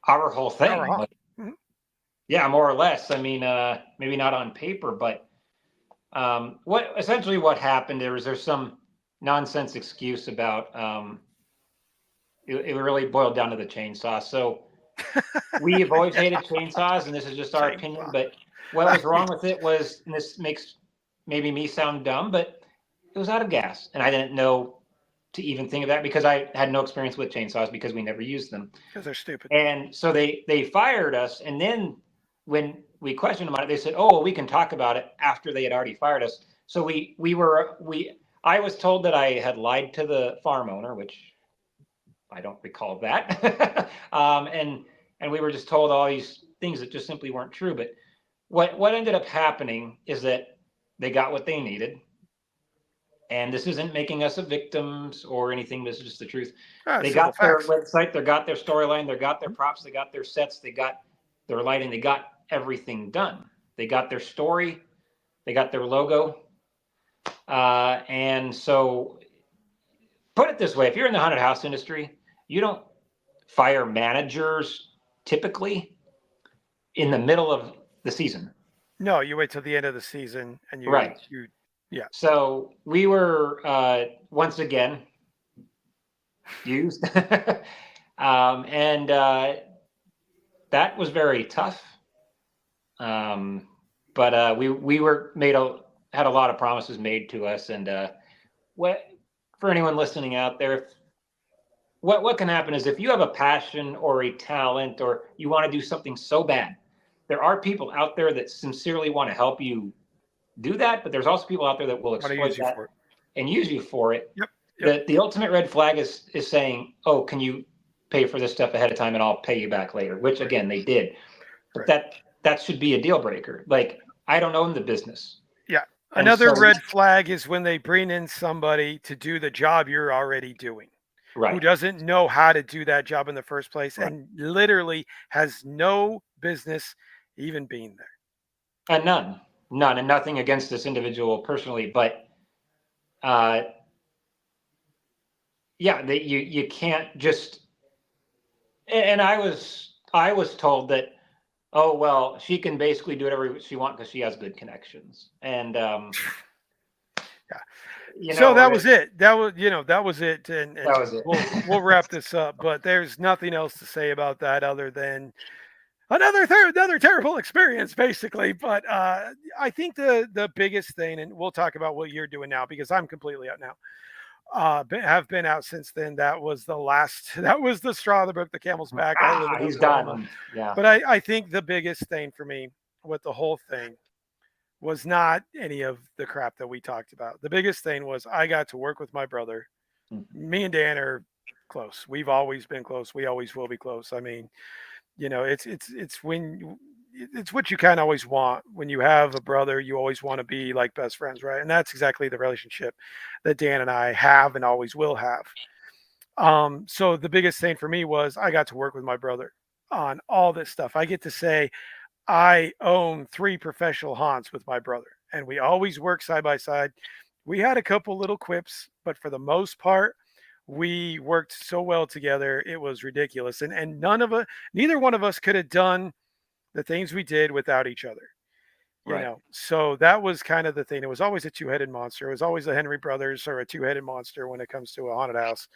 our whole thing. Our haunt. Like, Mhm. yeah, more or less. I mean, maybe not on paper, but what happened there's some nonsense excuse about it really boiled down to the chainsaw. So we've always hated chainsaws, and this is just our opinion. But what was wrong with it was, and this makes maybe me sound dumb, but it was out of gas, and I didn't know to even think of that because I had no experience with chainsaws because we never used them. Because they're stupid. And so they fired us, and then when we questioned them on it, they said, "Oh, well, we can talk about it," after they had already fired us. So I was told that I had lied to the farm owner, which I don't recall that. And we were just told all these things that just simply weren't true. But what ended up happening is that they got what they needed. And this isn't making us a victims or anything. This is just the truth. They got their website, they got their storyline, they got their props, they got their sets, they got their lighting, they got everything done. They got their story, they got their logo. And so put it this way, if you're in the haunted house industry, you don't fire managers typically in the middle of the season. No, you wait till the end of the season and yeah. So we were once again used, and that was very tough. But we were had a lot of promises made to us, and for anyone listening out there, what can happen is if you have a passion or a talent or you want to do something so bad, there are people out there that sincerely want to help you do that, but there's also people out there that will exploit that and use you for it. Yep. The ultimate red flag is saying, "Oh, can you pay for this stuff ahead of time and I'll pay you back later," which again they did. But that should be a deal breaker. Like, I don't own the business. Yeah. Another red flag is when they bring in somebody to do the job you're already doing. Right. Who doesn't know how to do that job in the first place and literally has no business even being there. And none, and nothing against this individual personally, but you can't just. And I was told that, oh well, she can basically do whatever she wants because she has good connections, and so that was it. That was it. And that was it. We'll wrap this up. But there's nothing else to say about that other than another terrible experience, basically. But I think the biggest thing, and we'll talk about what you're doing now because I'm completely out now. Have been out since then. That was the straw that broke the camel's back. He's done. Yeah. But I think the biggest thing for me with the whole thing was not any of the crap that we talked about. The biggest thing was I got to work with my brother. Me and Dan are close. We've always been close. We always will be close. I mean, it's what you kind of always want when you have a brother. You always want to be like best friends, right? And that's exactly the relationship that Dan and I have and always will have. So the biggest thing for me was I got to work with my brother on all this stuff. I get to say I own 3 professional haunts with my brother, and we always work side by side. We had a couple little quips, but for the most part, we worked so well together. It was ridiculous. And neither one of us could have done the things we did without each other. Right. So that was kind of the thing. It was always a two-headed monster. It was always the Henry brothers or a two-headed monster when it comes to a haunted house.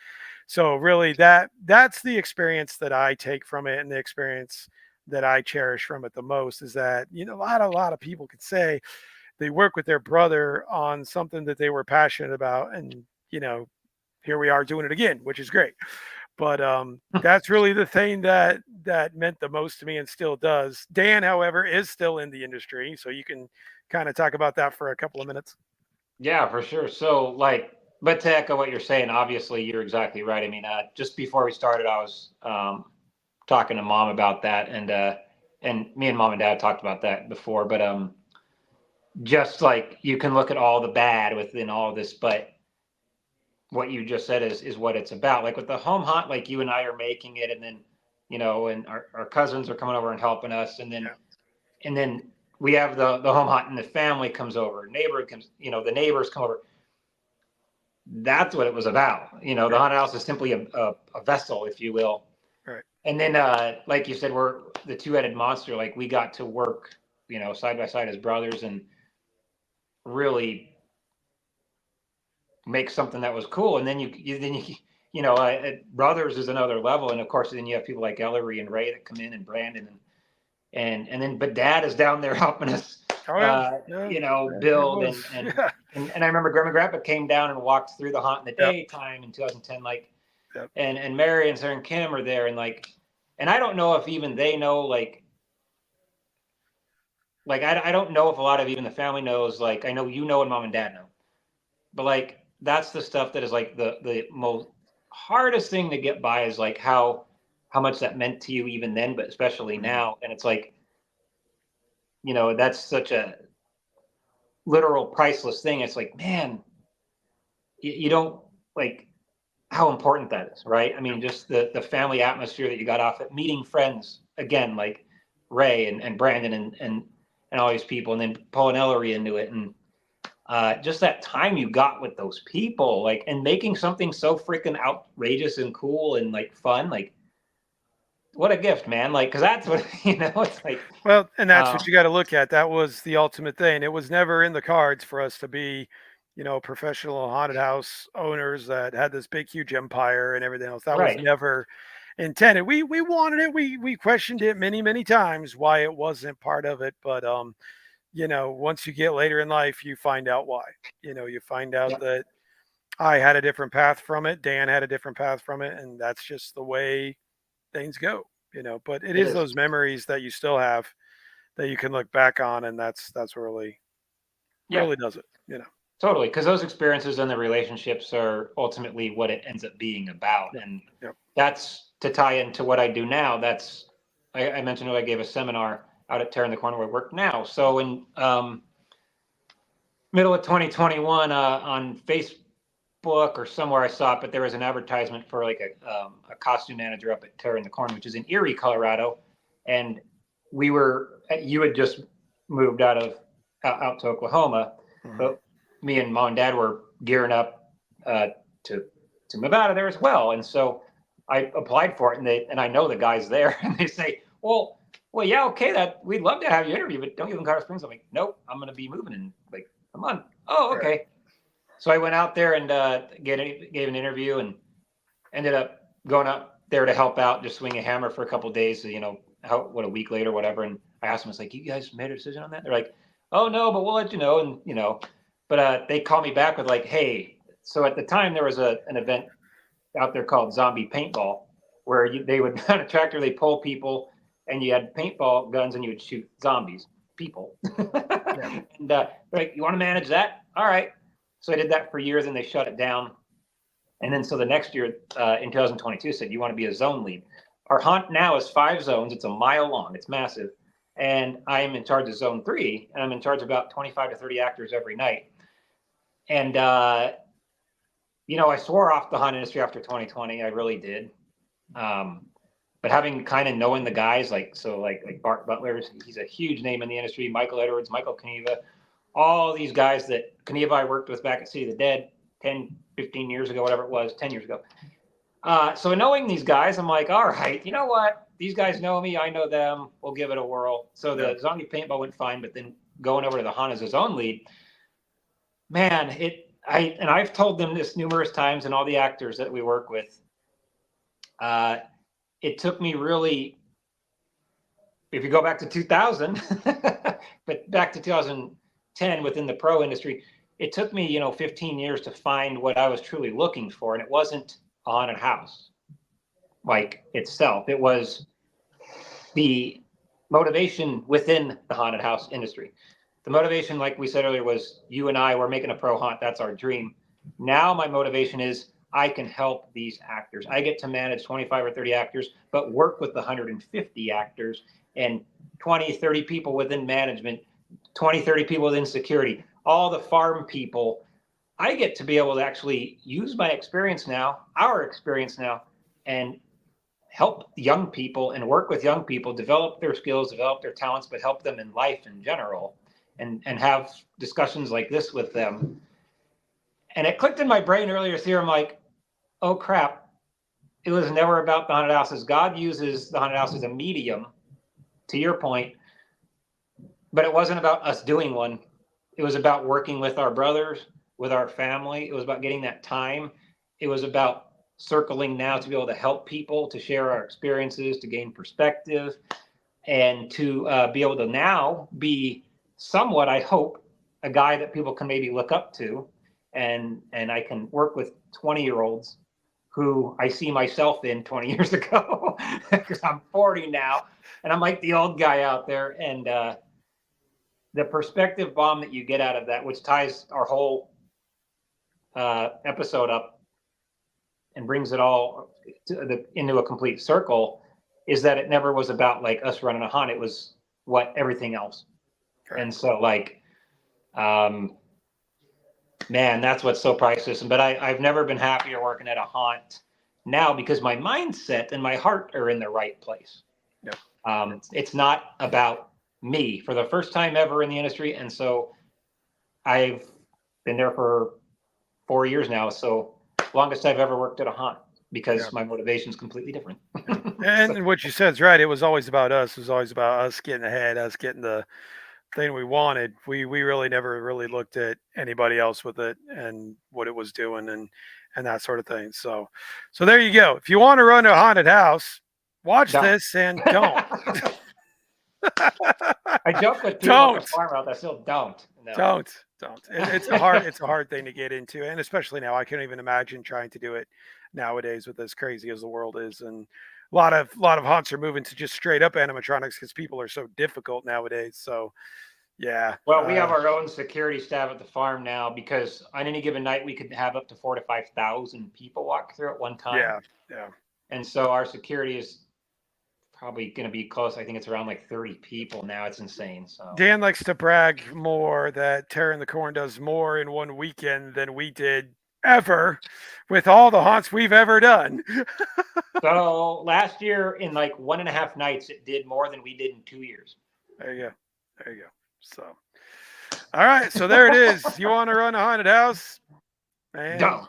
So really that's the experience that I take from it, and the experience that I cherish from it the most is that, a lot of people could say they work with their brother on something that they were passionate about, and here we are doing it again, which is great. But that's really the thing that meant the most to me and still does. Dan, however, is still in the industry, so you can kind of talk about that for a couple of minutes. Yeah, for sure. So, like, but to echo what you're saying, obviously, you're exactly right. I mean, just before we started, I was talking to mom about that, and me and mom and dad talked about that before. But just like you can look at all the bad within all of this, but what you just said is what it's about. Like with the home hunt, like you and I are making it, and then and our cousins are coming over and helping us, and then we have the home hunt, and the family comes over, neighbor comes, the neighbors come over. That's what it was about. The haunted house is simply a vessel, if you will. Right. And then, like you said, we're the two-headed monster. Like we got to work, side by side as brothers, and really make something that was cool. And then brothers is another level. And of course, then you have people like Ellery and Ray that come in, and Brandon, and then, but Dad is down there helping us, Oh yeah. Yeah, build it was. Yeah. and I remember Grandma and Grandpa came down and walked through the haunt in the Yep. daytime in 2010, like, Yep. and Mary and Sarah and Kim are there, and like, and I don't know if even they know, like I don't know if a lot of even the family knows, like I know and Mom and Dad know, but like that's the stuff that is like the most hardest thing to get by, is like how much that meant to you even then, but especially now. And it's like, that's such a literal priceless thing. It's like, man, you don't, like, how important that is, right? I mean, just the family atmosphere that you got off it, meeting friends again, like Ray and Brandon and all these people, and then pulling Ellery into it, and just that time you got with those people, like, and making something so freaking outrageous and cool and like fun, like, what a gift, man. Like, because that's what it's like. Well, and that's what you got to look at. That was the ultimate thing. It was never in the cards for us to be, professional haunted house owners that had this big, huge empire and everything else. That was Right. never intended. We wanted it. We questioned it many, many times why it wasn't part of it. But once you get later in life, you find out why. You find out Yeah. that I had a different path from it. Dan had a different path from it, and that's just the way things go. But it is those memories that you still have that you can look back on, and that's really really does it. Totally, because those experiences and the relationships are ultimately what it ends up being about. Yep. And Yep. that's to tie into what I do now. That's, I mentioned I gave a seminar out at Terra in the Corner where I work now. So in middle of 2021, on Facebook or somewhere I saw it, but there was an advertisement for like a costume manager up at Terra in the Corner, which is in Erie, Colorado. And you had just moved out to Oklahoma, but me and Mom and Dad were gearing up to move out of there as well. And so I applied for it, and I know the guys there, and they say, well, yeah, okay, that we'd love to have you interview, but don't you live in Colorado Springs? I'm like, nope, I'm going to be moving in like a month. Oh, okay. Right. So I went out there and gave an interview, and ended up going up there to help out, just swing a hammer for a couple of days. So, a week later, whatever. And I asked them, it's like, you guys made a decision on that? They're like, oh no, but we'll let you know. And but they called me back with like, hey. So at the time there was an event out there called Zombie Paintball, where they would on a tractor, they pull people, and you had paintball guns, and you would shoot zombies, people. Yeah. And like, you want to manage that? All right. So I did that for years, and they shut it down. And then so the next year, in 2022, said, you want to be a zone lead. Our hunt now is 5 zones. It's a mile long. It's massive. And I'm in charge of zone 3, and I'm in charge of about 25 to 30 actors every night. And, I swore off the hunt industry after 2020. I really did. But having kind of knowing the guys, like Bart Butler, he's a huge name in the industry. Michael Edwards, Michael Kneva, all these guys that Knievi worked with back at City of the Dead 10, 15 years ago, whatever it was, 10 years ago. So knowing these guys, I'm like, all right, you know what? These guys know me. I know them. We'll give it a whirl. So the zombie paintball went fine, but then going over to the hunt as his own lead, man, I've told them this numerous times, and all the actors that we work with, it took me really, if you go back to 2000, but back to 2010 within the pro industry, it took me, 15 years to find what I was truly looking for. And it wasn't a haunted house like itself. It was the motivation within the haunted house industry. The motivation, like we said earlier, was you and I were making a pro haunt. That's our dream. Now my motivation is I can help these actors. I get to manage 25 or 30 actors, but work with the 150 actors and 20, 30 people within management, 20, 30 people within security, all the farm people. I get to be able to actually use my experience now, our experience now, and help young people and work with young people, develop their skills, develop their talents, but help them in life in general, and have discussions like this with them. And it clicked in my brain earlier this year. I'm like, oh crap, it was never about the haunted houses. God uses the haunted house as a medium, to your point, but it wasn't about us doing one. It was about working with our brothers, with our family. It was about getting that time. It was about circling now to be able to help people, to share our experiences, to gain perspective, and to be able to now be somewhat, I hope, a guy that people can maybe look up to. And I can work with 20-year-olds who I see myself in 20 years ago, because I'm 40 now, and I'm like the old guy out there. And the perspective bomb that you get out of that, which ties our whole episode up and brings it all into a complete circle, is that it never was about like us running a hunt. It was everything else. Correct. And so man, that's what's so priceless. But I've never been happier working at a haunt now, because my mindset and my heart are in the right place. Yep. It's not about me for the first time ever in the industry. And so I've been there for 4 years now. So longest I've ever worked at a haunt, because my motivation is completely different. And what you said is right. It was always about us. It was always about us getting ahead, us getting the thing we wanted. We really never really looked at anybody else with it and what it was doing and that sort of thing. So there you go. If you want to run a haunted house, watch this and don't. I joke with people at the farm out. I still don't. No. Don't. It's a hard thing to get into, and especially now, I can't even imagine trying to do it nowadays with as crazy as the world is. And a lot of haunts are moving to just straight up animatronics because people are so difficult nowadays. So yeah. Well, we have our own security staff at the farm now, because on any given night we could have up to 4,000 to 5,000 people walk through at one time. Yeah. And so our security is probably going to be close. I think it's around like 30 people now. It's insane. So Dan likes to brag more that Tearing the Corn does more in one weekend than we did ever with all the haunts we've ever done. So last year in like 1.5 nights, it did more than we did in 2 years. There you go. So, all right. So there it is. You want to run a haunted house? Man, don't.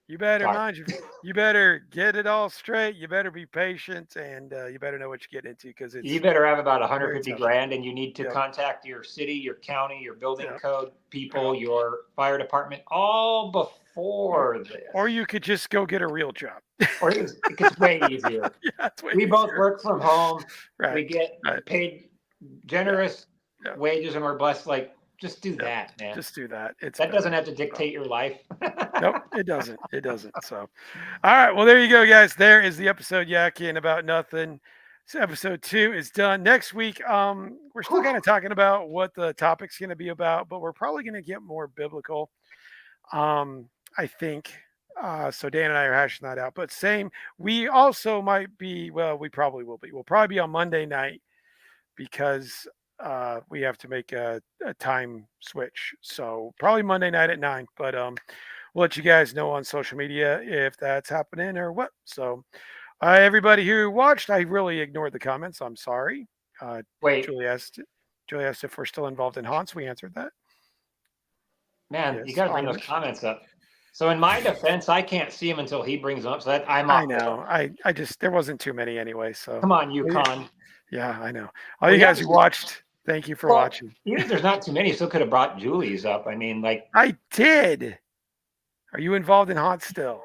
You better mind you better get it all straight. You better be patient, and you better know what you're getting into, because you better have about 150 grand, and you need to contact your city, your county, your building code people, your fire department, all before this. Or you could just go get a real job. Or it's way easier. We both work from home. Right. We get paid generous wages, and we're blessed. Like, just do that, man. Just do that. That doesn't have to dictate your life. Nope, it doesn't. So, all right. Well, there you go, guys. There is the episode, Yakin About Nothing. So episode 2 is done. Next week, we're still kind of talking about what the topic's going to be about, but we're probably going to get more biblical. I think. So Dan and I are hashing that out. But we also might be. Well, we probably will be. We'll probably be on Monday night, because we have to make a time switch. So probably Monday night at 9, but we'll let you guys know on social media if that's happening or what. So everybody who watched, I really ignored the comments. I'm sorry. Wait. Julie asked if we're still involved in haunts. We answered that. Man, Yes, you got to bring those Amish. comments up. So in my defense, I can't see him until he brings them up. So that I'm I off. know. I just there wasn't too many anyway. So Come on, Yukon. yeah, I know. All Well, you yeah, guys who watched, thank you for Well, watching. even if there's not too many, you still could have brought Julie's up. I mean, like, I did. Are you involved in hot still?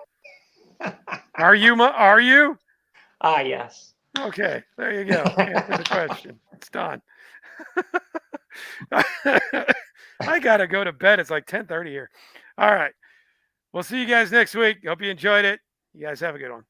Are you? Are you? yes. Okay, there you go. Answer the question. It's done. I gotta go to bed. It's like 10:30 here. All right. We'll see you guys next week. Hope you enjoyed it. You guys have a good one.